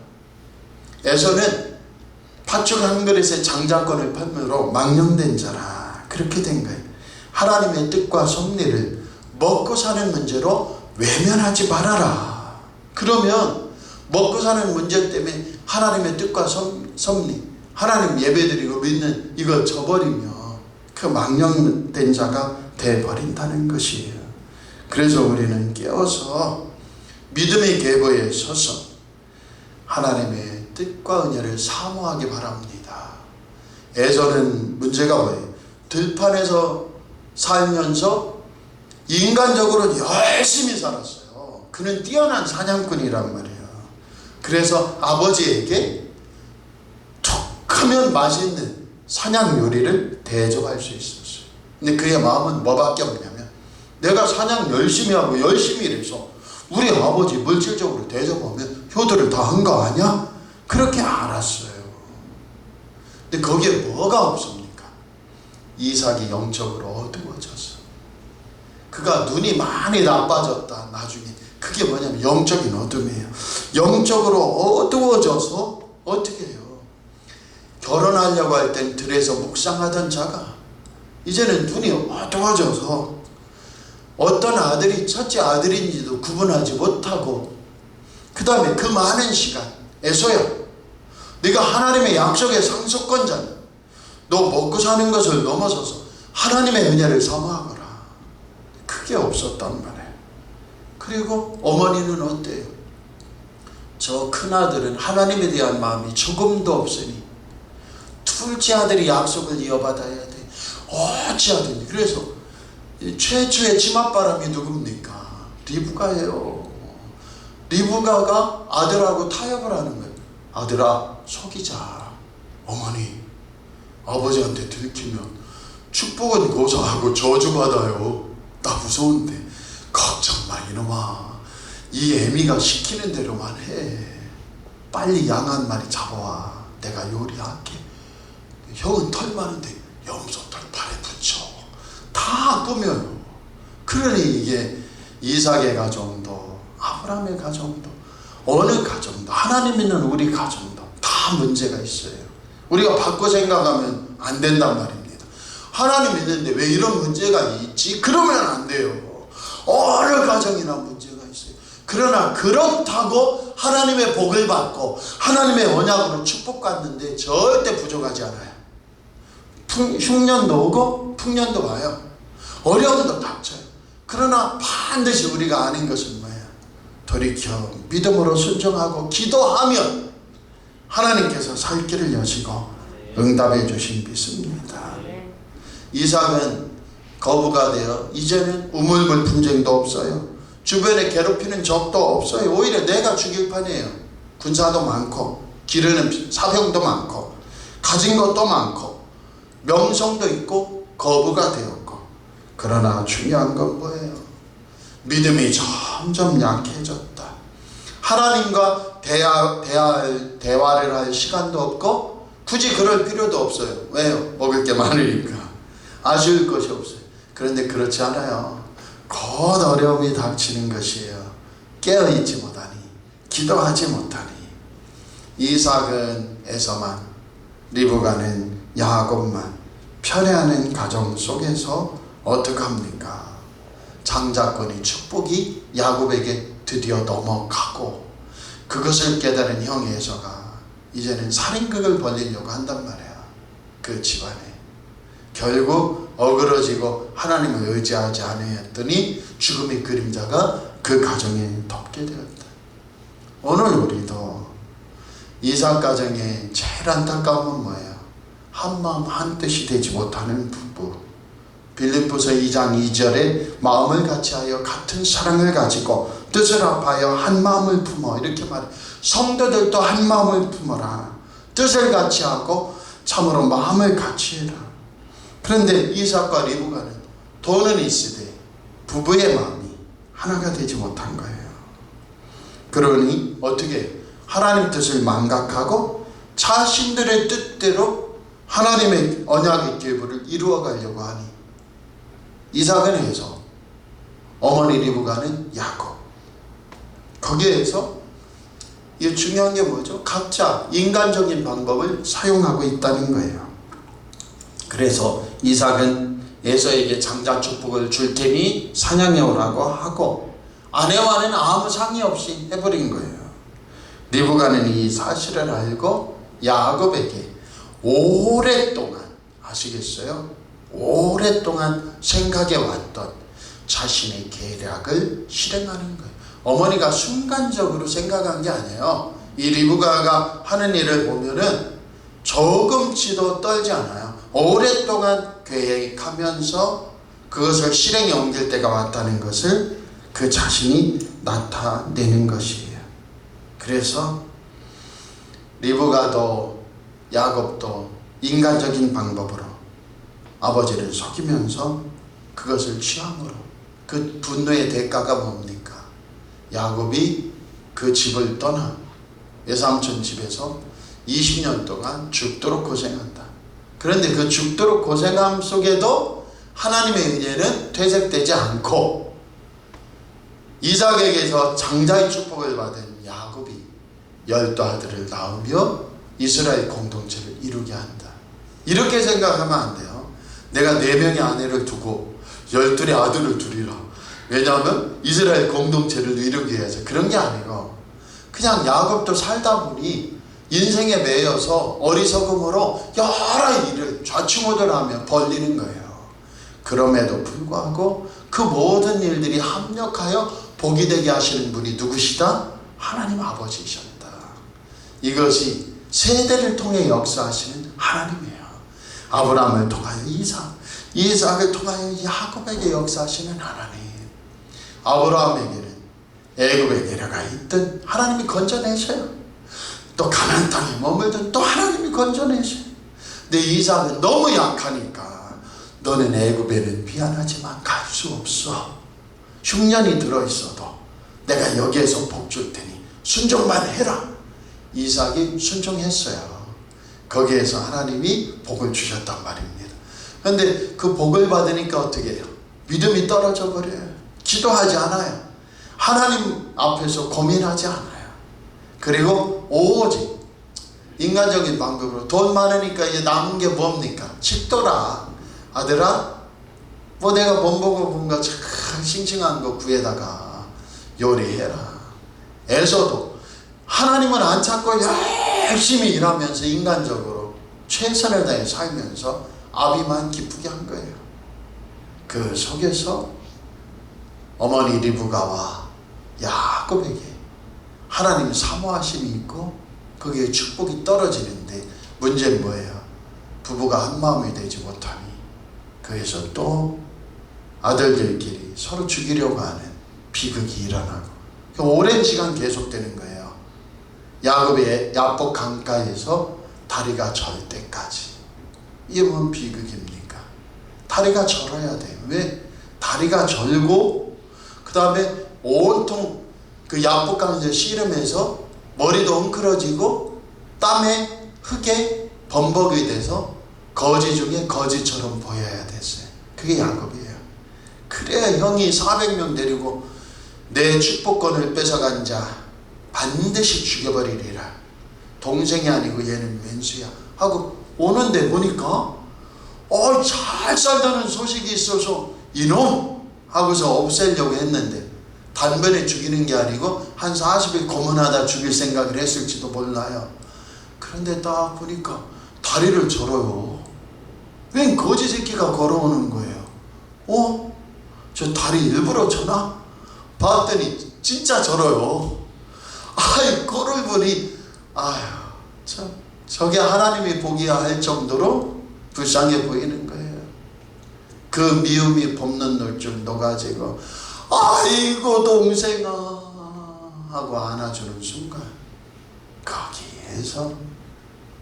에서는 팥죽 한 그릇에 장자권을 판으로 망령된 자라 그렇게 된 거예요. 하나님의 뜻과 섭리를 먹고 사는 문제로 외면하지 말아라. 그러면 먹고 사는 문제 때문에 하나님의 뜻과 섭리, 하나님 예배드리고 믿는 이거 저버리면 그 망령된 자가 돼버린다는 것이에요. 그래서 우리는 깨어서 믿음의 계보에 서서 하나님의 뜻과 은혜를 사모하기 바랍니다. 에서는 문제가 뭐예요? 들판에서 살면서 인간적으로 열심히 살았어요. 그는 뛰어난 사냥꾼이란 말이에요. 그래서 아버지에게 툭 하면 맛있는 사냥 요리를 대접할 수 있었어요. 근데 그의 마음은 뭐밖에 없냐면 내가 사냥 열심히 하고 열심히 일해서 우리 아버지 물질적으로 대접하면 효도를 다 한 거 아니야? 그렇게 알았어요. 근데 거기에 뭐가 없습니까? 이삭이 영적으로 어두워졌어. 그가 눈이 많이 나빠졌다. 나중에 그게 뭐냐면 영적인 어둠이에요. 영적으로 어두워져서 어떻게 해요? 결혼하려고 할 땐 들에서 묵상하던 자가 이제는 눈이 어두워져서 어떤 아들이 첫째 아들인지도 구분하지 못하고, 그 다음에 그 많은 시간 에서야 네가 하나님의 약속의 상속권자냐, 너 먹고 사는 것을 넘어서서 하나님의 은혜를 사모하거라. 그게 없었단 말이에요. 그리고 어머니는 어때요? 저 큰아들은 하나님에 대한 마음이 조금도 없으니 둘째 아들이 약속을 이어받아야 돼. 어찌하든지. 그래서 최초의 치맛바람이 누굽니까? 리브가예요. 리브가가 아들하고 타협을 하는 거예요. 아들아, 속이자. 어머니, 아버지한테 들키면 축복은 고사하고 저주받아요. 나 무서운데. 걱정 마 이놈아. 이 애미가 시키는 대로만 해. 빨리 양 한 마리 잡아와. 내가 요리할게. 형은 털 많은데 염소털 발에 붙여. 다 꾸며요. 그러니 이게 이삭의 가정도 아브라함의 가정도 어느 가정도 하나님 믿는 우리 가정도 다 문제가 있어요. 우리가 바꿔 생각하면 안 된단 말입니다. 하나님 믿는데 왜 이런 문제가 있지? 그러면 안 돼요. 어느 가정이나 문제가 있어요. 그러나 그렇다고 하나님의 복을 받고 하나님의 언약으로 축복받는데 절대 부족하지 않아요. 흉년도 오고 풍년도 와요. 어려움도 닥쳐요. 그러나 반드시 우리가 아는 것은 뭐예요? 돌이켜 믿음으로 순종하고 기도하면 하나님께서 살 길을 여시고 응답해 주신 믿습니다. 이삭은 거부가 되어 이제는 우물물 분쟁도 없어요. 주변에 괴롭히는 적도 없어요. 오히려 내가 죽일 판이에요. 군사도 많고 기르는 사병도 많고 가진 것도 많고 명성도 있고 거부가 되었고, 그러나 중요한 건 뭐예요? 믿음이 점점 약해졌다. 하나님과 대화를 할 시간도 없고 굳이 그럴 필요도 없어요. 왜요? 먹을 게 많으니까. 아쉬울 것이 없어요. 그런데 그렇지 않아요. 곧 어려움이 닥치는 것이에요. 깨어있지 못하니, 기도하지 못하니. 이삭은 에서만, 리브가는 야곱만 편애하는 가정 속에서 어떡합니까? 장자권의 축복이 야곱에게 드디어 넘어가고, 그것을 깨달은 형 에서가 이제는 살인극을 벌리려고 한단 말이야. 그 집안에. 결국 어그러지고 하나님을 의지하지 않았더니 죽음의 그림자가 그 가정에 덮게 되었다. 오늘 우리도 이삭 가정의 제일 안타까움은 뭐예요? 한마음 한뜻이 되지 못하는 부부. 빌립보서 2장 2절에 마음을 같이하여 같은 사랑을 가지고 뜻을 합하여 한 마음을 품어, 이렇게 말해. 성도들도 한 마음을 품어라. 뜻을 같이하고 참으로 마음을 같이 해라. 그런데 이삭과 리브가는 돈은 있으되 부부의 마음이 하나가 되지 못한 거예요. 그러니 어떻게 하나님 뜻을 망각하고 자신들의 뜻대로 하나님의 언약의 계보를 이루어 가려고 하니 이삭은 에서, 어머니 리브가는 야곱. 거기에서 이 중요한 게 뭐죠? 각자 인간적인 방법을 사용하고 있다는 거예요. 그래서 이삭은 에서에게 장자 축복을 줄 테니 사냥해 오라고 하고 아내와는 아무 상의 없이 해버린 거예요. 리브가는 이 사실을 알고 야곱에게 오랫동안, 아시겠어요? 오랫동안 생각해 왔던 자신의 계략을 실행하는 거예요. 어머니가 순간적으로 생각한 게 아니에요. 이 리브가가 하는 일을 보면은 조금치도 떨지 않아요. 오랫동안 계획하면서 그것을 실행에 옮길 때가 왔다는 것을 그 자신이 나타내는 것이에요. 그래서 리브가도 야곱도 인간적인 방법으로 아버지를 속이면서 그것을 취함으로 그 분노의 대가가 뭡니까? 야곱이 그 집을 떠나 외삼촌 집에서 20년 동안 죽도록 고생한다. 그런데 그 죽도록 고생함 속에도 하나님의 은혜는 퇴색되지 않고 이삭에게서 장자의 축복을 받은 야곱이 12 아들을 낳으며 이스라엘 공동체를 이루게 한다. 이렇게 생각하면 안 돼요. 내가 4명의 아내를 두고 12의 아들을 두리라. 왜냐하면 이스라엘 공동체를 이루기 위해서. 그런 게 아니고 그냥 야곱도 살다 보니 인생에 매여서 어리석음으로 여러 일을 좌충우돌하며 벌리는 거예요. 그럼에도 불구하고 그 모든 일들이 합력하여 복이 되게 하시는 분이 누구시다? 하나님 아버지이셨다. 이것이 세대를 통해 역사하시는 하나님이에요. 아브라함을 통하여 이삭, 이삭을 통하여 야곱에게 역사하시는 하나님. 아브라함에게는 애굽에 내려가 있던 하나님이 건져내셔요. 또 가나안 땅에 머물던 또 하나님이 건져내셔요. 근데 이삭은 너무 약하니까 너는 애굽에는 미안하지만 갈 수 없어. 흉년이 들어있어도 내가 여기에서 복 줄 테니 순종만 해라. 이삭이 순종했어요. 거기에서 하나님이 복을 주셨단 말입니다. 그런데 그 복을 받으니까 어떻게 해요? 믿음이 떨어져 버려요. 기도하지 않아요. 하나님 앞에서 고민하지 않아요. 그리고 오직 인간적인 방법으로 돈 많으니까 이제 남은 게 뭡니까? 집도라. 아들아, 뭐 내가 몸보고 뭔가 참 싱싱한 거 구해다가 요리해라. 에서도 하나님은 안 찾고 열심히 일하면서 인간적으로 최선을 다해 살면서 아비만 기쁘게 한 거예요. 그 속에서 어머니 리브가와 야곱에게 하나님 사모하심이 있고 거기에 축복이 떨어지는데 문제는 뭐예요? 부부가 한마음이 되지 못하니 그래서 또 아들들끼리 서로 죽이려고 하는 비극이 일어나고 오랜 시간 계속되는 거예요. 야곱의 야복 강가에서 다리가 절 때까지. 이게 뭔 비극입니까? 다리가 절어야 돼요. 왜? 다리가 절고 그 다음에 온통 그 야복강에서 씨름해서 머리도 엉클어지고 땀에 흙에 범벅이 돼서 거지 중에 거지처럼 보여야 됐어요. 그게 야곱이에요. 그래야 형이 400명 데리고 내 축복권을 뺏어간 자 반드시 죽여버리리라. 동생이 아니고 얘는 왼수야 하고 오는데 보니까 잘 살다는 소식이 있어서 이놈 하고서 없애려고 했는데 단번에 죽이는 게 아니고 한 40일 고문하다 죽일 생각을 했을지도 몰라요. 그런데 딱 보니까 다리를 절어요. 웬 거지 새끼가 걸어오는 거예요. 저 다리 일부러 져나? 봤더니 진짜 절어요. 아이, 꼴을 보니 참 저게 하나님이 보기야 할 정도로 불쌍해 보이는 거예요. 그 미움이 봄는 놀줄 녹아지고 아이고 동생아 하고 안아주는 순간 거기에서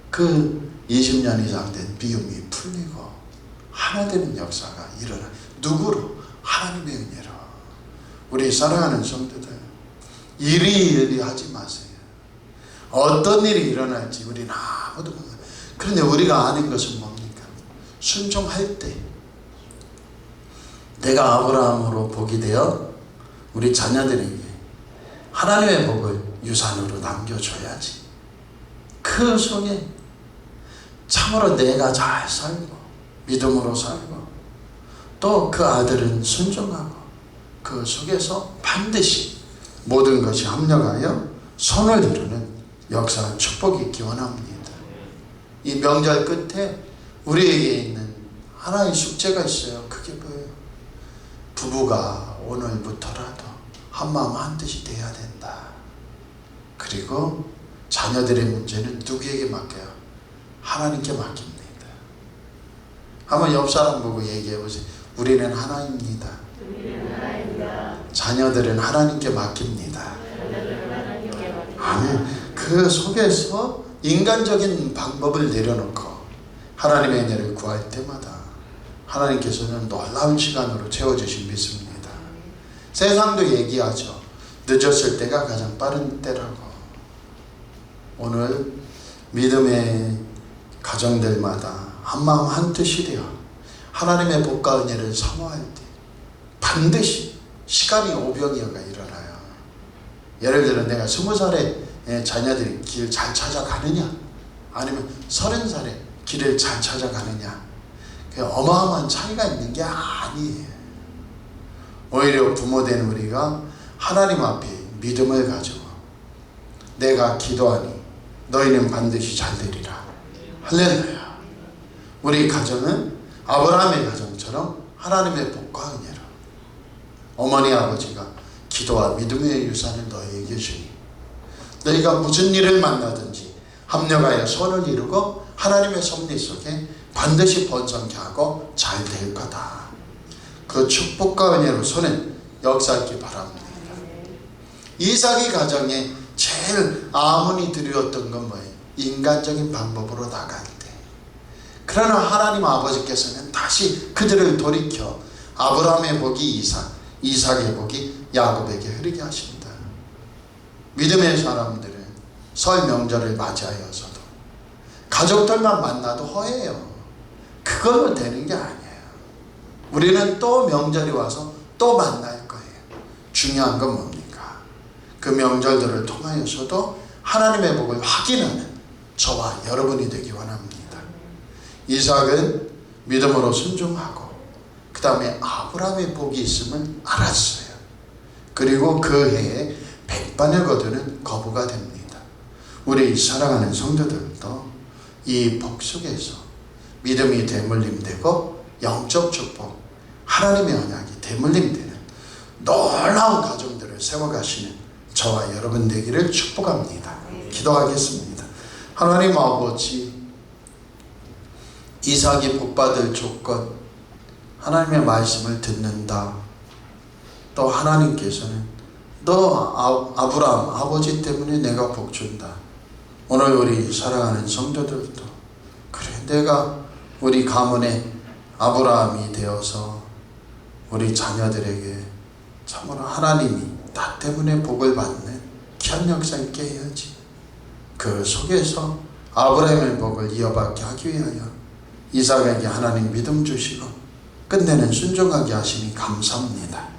그 20년 이상 된 비움이 풀리고 하나 되는 역사가 일어나. 누구로? 하나님의 은혜로. 우리 사랑하는 성도들, 이리 하지 마세요. 어떤 일이 일어날지 우리는 아무도 몰라요. 그런데 우리가 아는 것은 뭡니까? 순종할 때 내가 아브라함으로 복이 되어 우리 자녀들에게 하나님의 복을 유산으로 남겨줘야지. 그 속에 참으로 내가 잘 살고 믿음으로 살고 또 그 아들은 순종하고 그 속에서 반드시 모든 것이 합력하여 선을 이루는 역사와 축복이 있기 원합니다. 이 명절 끝에 우리에게 있는 하나의 숙제가 있어요. 그게 뭐예요? 부부가 오늘부터라도 한마음 한뜻이 돼야 된다. 그리고 자녀들의 문제는 누구에게 맡겨요? 하나님께 맡깁니다. 한번 옆 사람 보고 얘기해 보세요. 우리는 하나입니다. 자녀들은 하나님께 맡깁니다. 아멘. 그 속에서 인간적인 방법을 내려놓고 하나님의 은혜를 구할 때마다 하나님께서는 놀라운 시간으로 채워주신 믿습니다. 세상도 얘기하죠. 늦었을 때가 가장 빠른 때라고. 오늘 믿음의 가정들마다 한마음 한뜻이 되어 하나님의 복과 은혜를 사모할 때 반드시 시간이 오병이어가 일어나요. 예를 들어 내가 20살에 자녀들이 길 잘 찾아가느냐 아니면 30살에 길을 잘 찾아가느냐, 어마어마한 차이가 있는 게 아니에요. 오히려 부모된 우리가 하나님 앞에 믿음을 가지고 내가 기도하니 너희는 반드시 잘 되리라. 할렐루야. 우리 가정은 아브라함의 가정처럼 하나님의 복과 은혜로 어머니 아버지가 기도와 믿음의 유산을 너희에게 주니 너희가 무슨 일을 만나든지 합력하여 선을 이루고 하나님의 섭리 속에 반드시 번성케 하고 잘 될 거다. 그 축복과 은혜로서는 역사하기 바랍니다. 이삭의 가정에 제일 아문이 두려웠던 건 뭐예요? 인간적인 방법으로 나갈 때. 그러나 하나님 아버지께서는 다시 그들을 돌이켜 아브라함의 복이 이삭, 이삭의 복이 야곱에게 흐르게 하십니다. 믿음의 사람들은 설 명절을 맞이하여서도 가족들만 만나도 허해요. 그걸로 되는 게 아니에요. 우리는 또 명절이 와서 또 만날 거예요. 중요한 건 뭡니까? 그 명절들을 통하여서도 하나님의 복을 확인하는 저와 여러분이 되기 원합니다. 이삭은 믿음으로 순종하고 그 다음에 아브라함의 복이 있음을 알았어요. 그리고 그 해에 백반을 거두는 거부가 됩니다. 우리 사랑하는 성도들도 이 복 속에서 믿음이 대물림되고 영적 축복, 하나님의 언약이 대물림되는 놀라운 가정들을 세워가시는 저와 여러분 되기를 축복합니다. 기도하겠습니다. 하나님 아버지, 이삭이 복받을 조건, 하나님의 말씀을 듣는다. 또 하나님께서는 너 아브라함 아버지 때문에 내가 복 준다. 오늘 우리 사랑하는 성도들도 그래, 내가 우리 가문의 아브라함이 되어서 우리 자녀들에게 참으로 하나님이 나 때문에 복을 받는 귀한 역사 있게 해야지. 그 속에서 아브라함의 복을 이어받게 하기 위하여 이삭에게 하나님 믿음 주시고 끝내는 순종하게 하시니 감사합니다.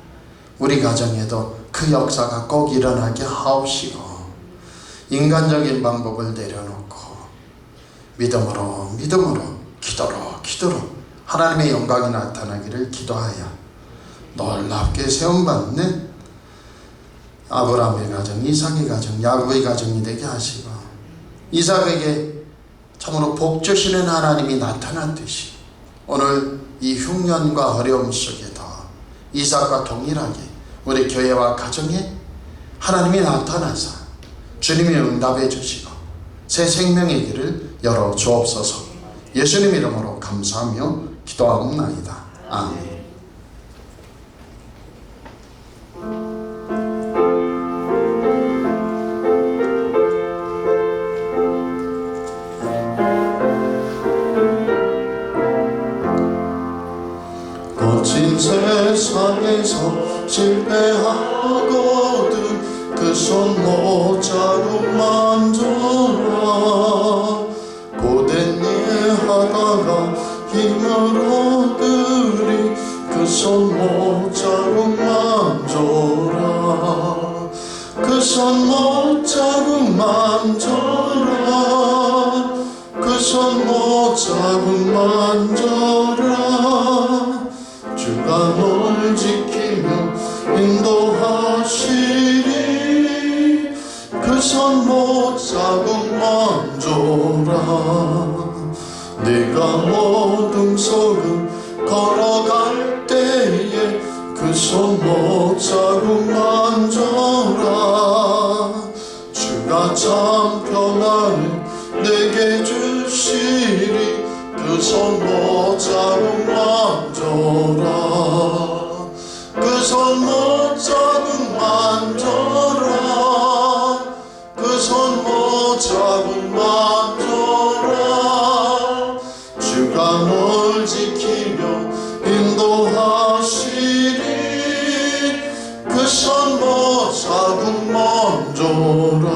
우리 가정에도 그 역사가 꼭 일어나게 하옵시고 인간적인 방법을 내려놓고 믿음으로 기도로 하나님의 영광이 나타나기를 기도하여 놀랍게 세움받는 아브라함의 가정, 이삭의 가정, 야곱의 가정이 되게 하시고 이삭에게 참으로 복 주시는 하나님이 나타났듯이 오늘 이 흉년과 어려움 속에도 이삭과 동일하게 우리 교회와 가정에 하나님이 나타나서 주님이 응답해 주시고 새 생명의 길을 열어 주옵소서. 예수님 이름으로 감사하며 기도하옵나이다. 아멘. 거친 세상에서 실패하거든 그 손 못 잡고 만져라. 고된 일 하다가 힘을 얻으리 그 손 못 잡고 만져라. 그 손 못 잡고 만져라. 그 손 못 잡고 만져라. 주가 널 지키며 인도하시리. 그 손 못 잡고 만져라. 내가 어둠 속을 걸어갈 때에 그 손 못 잡고 만져라. 주가 참 평안을 내게 주시리. 그 손 못 잡고 만져라. 그 손 못 잡고 만져라. 그 손 못 잡고 만져라. 주가 널 지키며 인도하시리. 그 손 못 잡고 만져라.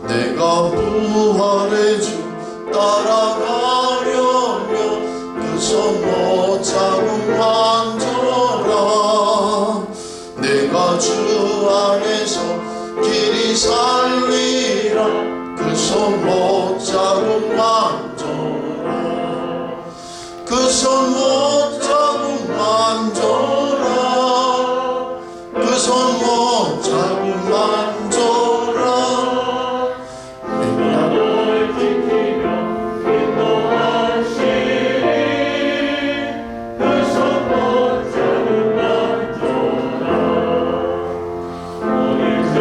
내가 부활의 주 따라가려면 그 손 못 잡고 만져라. 내가 주 안에서 길이 살리라. 그 손 못 잡고 만져라. 그 손 못 잡고 만져라. 그 손 못 잡고 만져라. 내가 널 지키며 인도하시리. 그 손 못 잡고 만져라.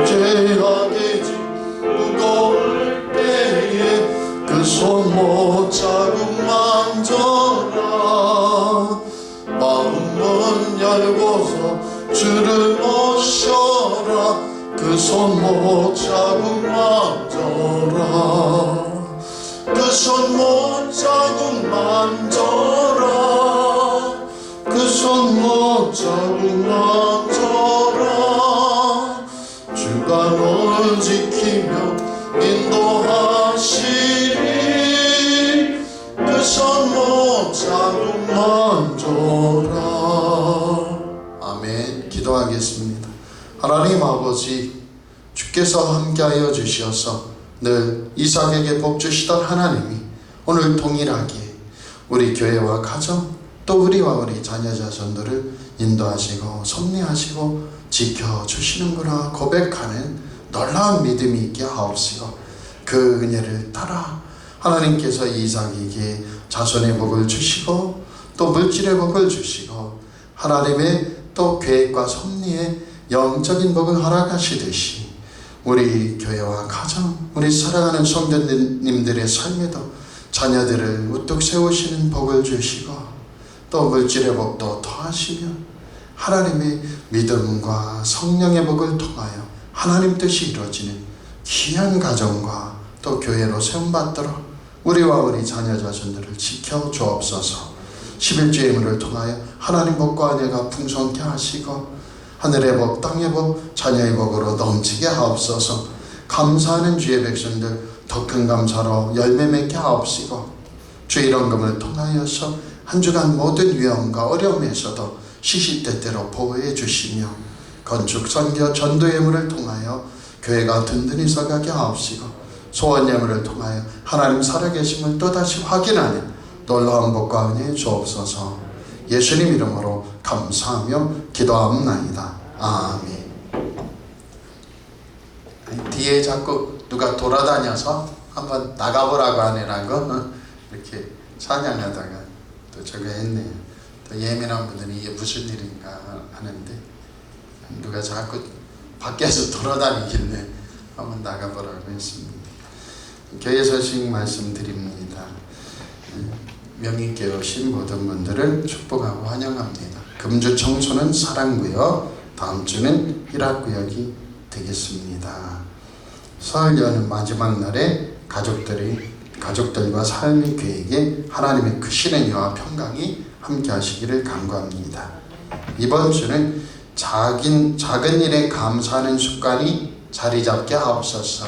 죄악의 짐 무거울 때에 그 손 못 잡고 만져라. 마음문 열고서 주를 모셔라. 그 손 못 잡고 만져라. 그 손 못 잡고 만져라. 그 손 못 잡고 만져라. 주가 널 지키며 인도하시리. 그 손 못 잡고 만져라. 아멘. 기도하겠습니다. 하나님 아버지, 주께서 함께하여 주시어서 늘 이삭에게 복 주시던 하나님이 오늘 동일하게 우리 교회와 가정 또 우리와 우리 자녀 자손들을 인도하시고 섭리하시고 지켜주시는구나 고백하는 놀라운 믿음이 있게 하옵시고, 그 은혜를 따라 하나님께서 이삭에게 자손의 복을 주시고 또 물질의 복을 주시고 하나님의 또 계획과 섭리의 영적인 복을 허락하시듯이 우리 교회와 가정, 우리 사랑하는 성도님들의 삶에도 자녀들을 우뚝 세우시는 복을 주시고 또 물질의 복도 더하시며 하나님의 믿음과 성령의 복을 통하여 하나님 뜻이 이루어지는 귀한 가정과 또 교회로 세움받도록 우리와 우리 자녀 자손들을 지켜 주옵소서. 11주의 예물을 통하여 하나님 복과 은혜가 풍성케 하시고 하늘의 복, 땅의 복, 자녀의 복으로 넘치게 하옵소서. 감사하는 주의 백성들 더 큰 감사로 열매 맺게 하옵시고 주의 이런금을 통하여서 한 주간 모든 위험과 어려움에서도 시시때때로 보호해 주시며 건축, 선교, 전도 예물을 통하여 교회가 든든히 서가게 하옵시고 소원 예물을 통하여 하나님 살아계심을 또다시 확인하는 놀라운 복과 은혜 주옵소서. 예수님 이름으로 감사하며 기도합나이다. 아멘. 뒤에 자꾸 누가 돌아다녀서 한번 나가보라고 하네라고 이렇게 찬양하다가 또 저거 했네요. 또 예민한 분들이 이게 무슨 일인가 하는데 누가 자꾸 밖에서 돌아다니길래 한번 나가보라고 했습니다. 교회 소식 말씀드립니다. 명의교회 오신 모든 분들을 축복하고 환영합니다. 금주 청소는 사랑구역, 다음 주는 일학구역이 되겠습니다. 설 연휴 마지막 날에 가족들이 가족들과 삶의 계획에 하나님의 크신 은혜와 평강이 함께 하시기를 간구합니다. 이번 주는 작은 일에 감사하는 습관이 자리 잡게 하옵소서.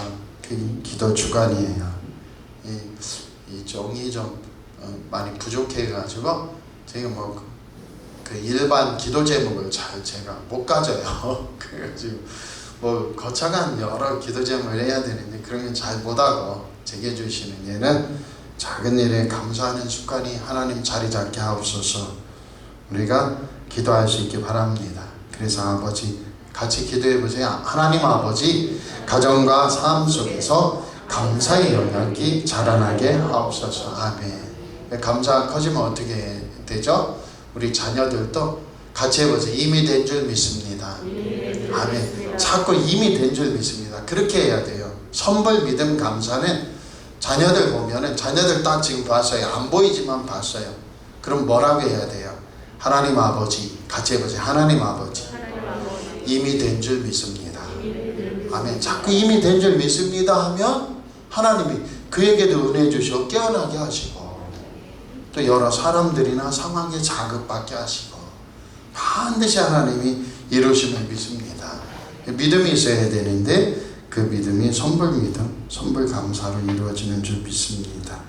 그 기도 주간이에요. 이 종이 좀 많이 부족해가지고 제가 그 일반 기도 제목을 잘 제가 못 가져요. 그래가지고 거창한 여러 기도 제목을 해야 되는데 그런 건 잘 못하고 제게 주시는 예는 작은 일에 감사하는 습관이 하나님 자리 잡게 하옵소서. 우리가 기도할 수 있기 바랍니다. 그래서 아버지 같이 기도해 보세요. 하나님 아버지, 가정과 삶 속에서 감사의 영향이 자라나게 하옵소서. 아멘. 감사가 커지면 어떻게 되죠? 우리 자녀들도 같이 해보세요. 이미 된 줄 믿습니다. 아멘. 자꾸 이미 된 줄 믿습니다. 그렇게 해야 돼요. 선불 믿음 감사는 자녀들 보면은 자녀들 딱 지금 봤어요. 안 보이지만 봤어요. 그럼 뭐라고 해야 돼요? 하나님 아버지, 같이 해보세요. 하나님 아버지, 이미 된 줄 믿습니다. 아멘. 자꾸 이미 된 줄 믿습니다 하면 하나님이 그에게도 은혜 주시고 깨어나게 하시고 또 여러 사람들이나 상황에 자극받게 하시고 반드시 하나님이 이루심을 믿습니다. 믿음이 있어야 되는데 그 믿음이 선불 믿음, 선불 감사로 이루어지는 줄 믿습니다.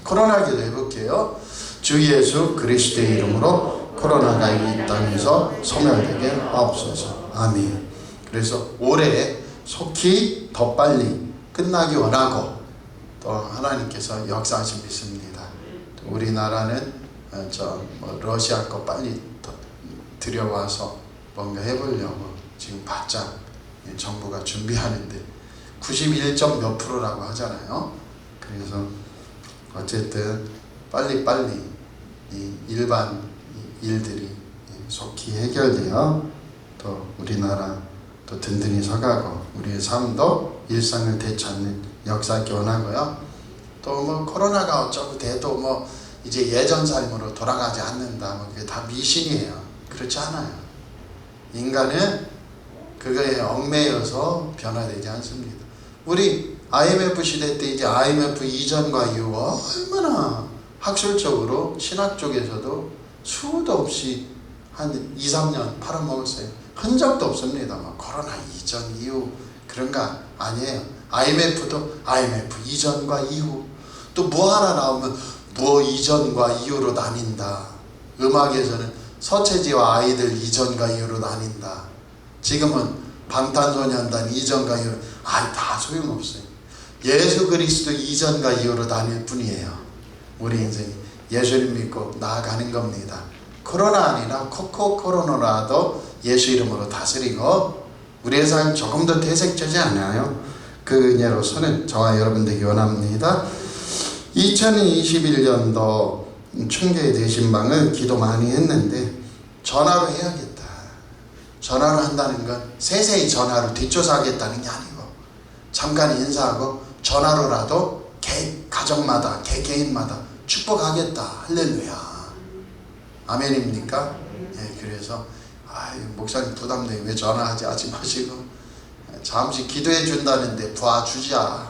코로나 기도 해볼게요. 주 예수 그리스도의 이름으로 코로나가 이 땅에서 소멸되게 하옵소서. 아멘. 그래서 올해 속히 더 빨리 끝나기 원하고 또 하나님께서 역사하신 믿습니다. 우리나라는 러시아 거 빨리 들여와서 뭔가 해보려고 지금 바짝 정부가 준비하는데 91점 몇 프로라고 하잖아요. 그래서 어쨌든 빨리 이 일반 일들이 속히 해결되어 또 우리나라 또 든든히 서가고 우리의 삶도 일상을 되찾는 역사하기 원하고요. 또 코로나가 어쩌고 돼도 이제 예전 삶으로 돌아가지 않는다. 그게 다 미신이에요. 그렇지 않아요. 인간은 그거에 얽매여서 변화되지 않습니다. 우리 IMF 시대 때 이제 IMF 이전과 이후가 얼마나 학술적으로 신학 쪽에서도 수도 없이 한 2, 3년 팔아먹었어요. 흔적도 없습니다. 코로나 이전 이후 그런 거 아니에요. IMF도 IMF 이전과 이후 또 뭐 하나 나오면 뭐 이전과 이후로 나뉜다. 음악에서는 서태지와 아이들 이전과 이후로 나뉜다. 지금은 방탄소년단 이전과 이후로 다 소용없어요. 예수 그리스도 이전과 이후로 나뉠 뿐이에요. 우리 인생이 예수를 믿고 나아가는 겁니다. 코로나 아니라 코로나라도 예수 이름으로 다스리고 우리의 삶 조금 더 퇴색되지 않아요. 그 은혜로서는 저와 여러분들에게 원합니다. 2021년도 충계의 대신방을 기도 많이 했는데 전화로 해야겠다. 전화로 한다는 건 세세히 전화로 뒷조사하겠다는 게 아니고 잠깐 인사하고 전화로라도 가정마다 개인마다 축복하겠다. 할렐루야. 아멘입니까? 네, 그래서 목사님 부담돼 왜 전화하지 마시고 잠시 기도해 준다는데 봐주자.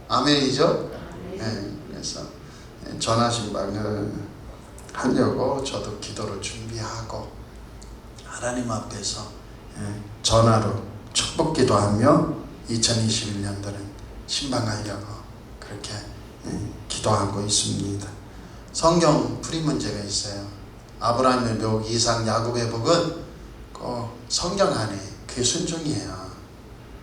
아멘이죠? 네, 그래서 전화 신방을 하려고 저도 기도를 준비하고 하나님 앞에서 전화로 축복 기도하며 2021년도는 신방하려고 그렇게 기도하고 있습니다. 성경 풀이 문제가 있어요. 아브라함의 복, 이삭, 야곱의 복은 꼭 성경 안에 그게 순종이에요.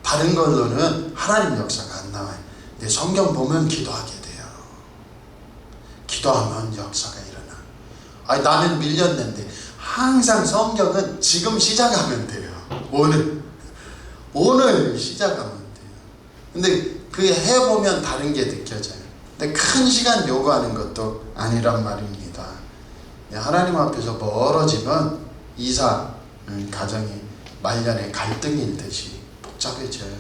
다른 걸로는 하나님 역사가 안 나와요. 근데 성경 보면 기도하게 돼요. 기도하면 역사가 일어나. 나는 밀렸는데 항상 성경은 지금 시작하면 돼요. 오늘 시작하면 돼요. 근데 그게 해보면 다른 게 느껴져요. 근데 큰 시간 요구하는 것도 아니란 말입니다. 하나님 앞에서 멀어지면 이사 가정이 말년에 갈등일 듯이 복잡해져요.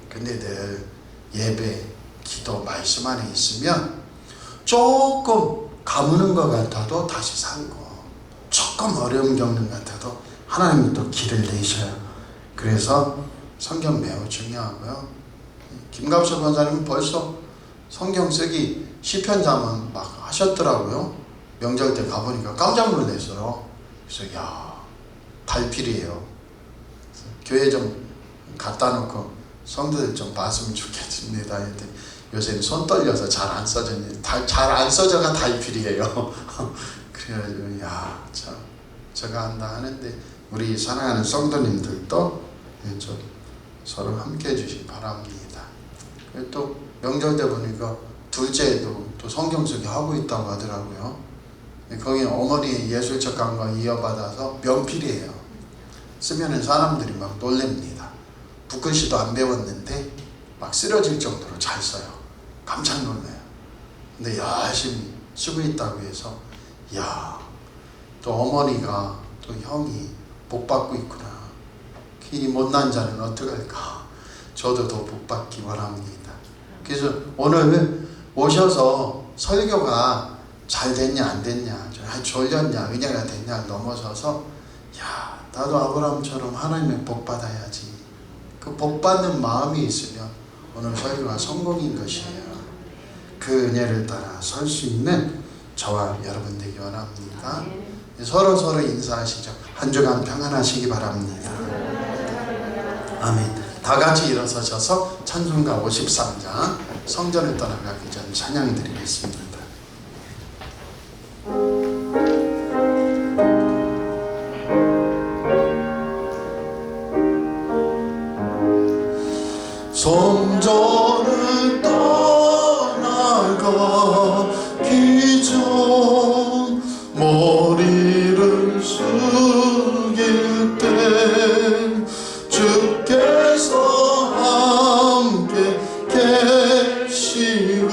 근데 늘 예배, 기도, 말씀 안에 있으면 조금 가무는 것 같아도 다시 살고 조금 어려움 겪는 것 같아도 하나님이 또 길을 내셔요. 그래서 성경 매우 중요하고요. 김갑수 권사님은 벌써 성경 쓰기 시편 자문 막 하셨더라고요. 명절 때 가보니까 깜짝 놀랐어요. 그래서 야, 달필이에요. 교회 좀 갖다 놓고 성도들 좀 봤으면 좋겠습니다. 요새는 손 떨려서 잘 안 써졌는데 잘 안 써져가 달필이에요. 그래가지고 야, 참 제가 한다 하는데 우리 사랑하는 성도님들도 좀 서로 함께 해주시기 바랍니다. 또 명절 때 보니까 둘째도 또 성경 쓰기 하고 있다고 하더라고요. 거기 어머니 예술적 감각 이어받아서 명필이에요. 쓰면은 사람들이 막 놀랍니다. 붓글씨도 안 배웠는데 막 쓰러질 정도로 잘 써요. 깜짝 놀라요. 근데 열심히 쓰고 있다고 해서 야, 또 어머니가 또 형이 복 받고 있구나. 이 못난 자는 어떡할까. 저도 더 복 받기 원합니다. 그래서 오늘 오셔서 설교가 잘 됐냐 안 됐냐, 졸렸냐 은혜가 됐냐 넘어서서 야, 나도 아브라함처럼 하나님의 복 받아야지. 그 복 받는 마음이 있으면 오늘 설교가 성공인 것이에요. 그 은혜를 따라 설 수 있는 저와 여러분 되기 원합니다. 서로 인사하시죠. 한 주간 평안하시기 바랍니다. 아멘. 다 같이 일어서셔서 찬송가 53장 성전을 떠나가기 전 찬양 드리겠습니다. 성전을 떠나가기 전 머리를 숙일 때 주께서 함께 계시고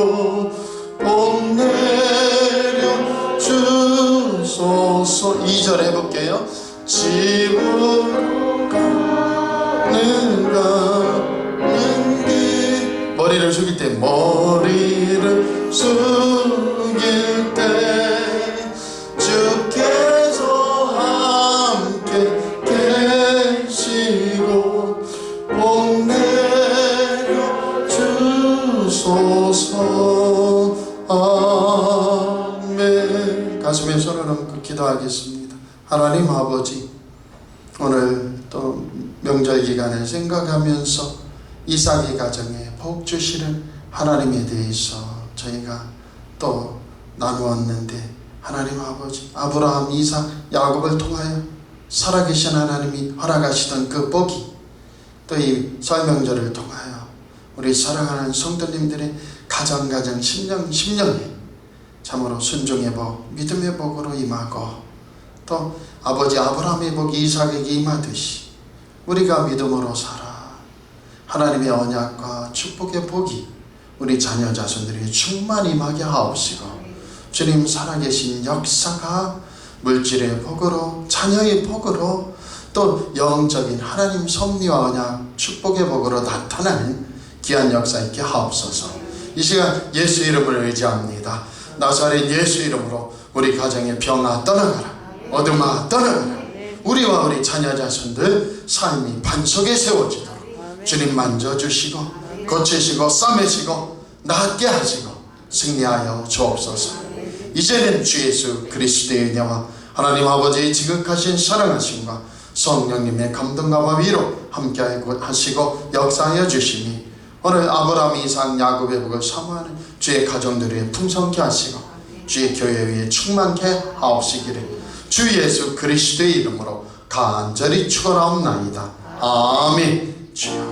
복 내려 주소서. 2절 해볼게요. 집으로 가는 길, 머리를 숙일 때, 머리를 숙일 때 주께서 함께 계시고 복 내려 주소서. 아멘. 가슴에 손을 얹고 기도하겠습니다. 하나님 아버지, 오늘 또 명절 기간을 생각하면서 이삭의 가정에 복 주시는 하나님에 대해서 저희가 또 나누었는데, 하나님 아버지, 아브라함, 이삭, 야곱을 통하여 살아계신 하나님이 허락하시던 그 복이 또 이 설명절을 통하여 우리 사랑하는 성도님들의 가정 심령에 참으로 순종의 복, 믿음의 복으로 임하고, 또 아버지 아브라함의 복이 이삭에게 임하듯이 우리가 믿음으로 살아 하나님의 언약과 축복의 복이 우리 자녀 자손들에게 충만히 임하게 하옵시고, 주님 살아계신 역사가 물질의 복으로, 자녀의 복으로, 또 영적인 하나님 섭리와 언약 축복의 복으로 나타나는 귀한 역사 있게 하옵소서. 이 시간 예수 이름을 의지합니다. 나사렛 예수 이름으로 우리 가정의 병아 떠나가라, 어둠아 떠나가라. 우리와 우리 자녀 자손들 삶이 반석에 세워지도록 주님 만져주시고 고치시고 싸매시고 낫게 하시고 승리하여 주옵소서. 이제는 주 예수 그리스도의 은혜와 하나님 아버지의 지극하신 사랑하심과 성령님의 감동과 위로 함께 하시고 역사하여 주시니 오늘 아브라함, 이삭, 야곱의 복을 사모하는 주의 가정들을 풍성케 하시고 주의 교회 위에 충만케 하옵시기를 주 예수 그리스도의 이름으로 간절히 축원하옵나이다. 아멘. 주여.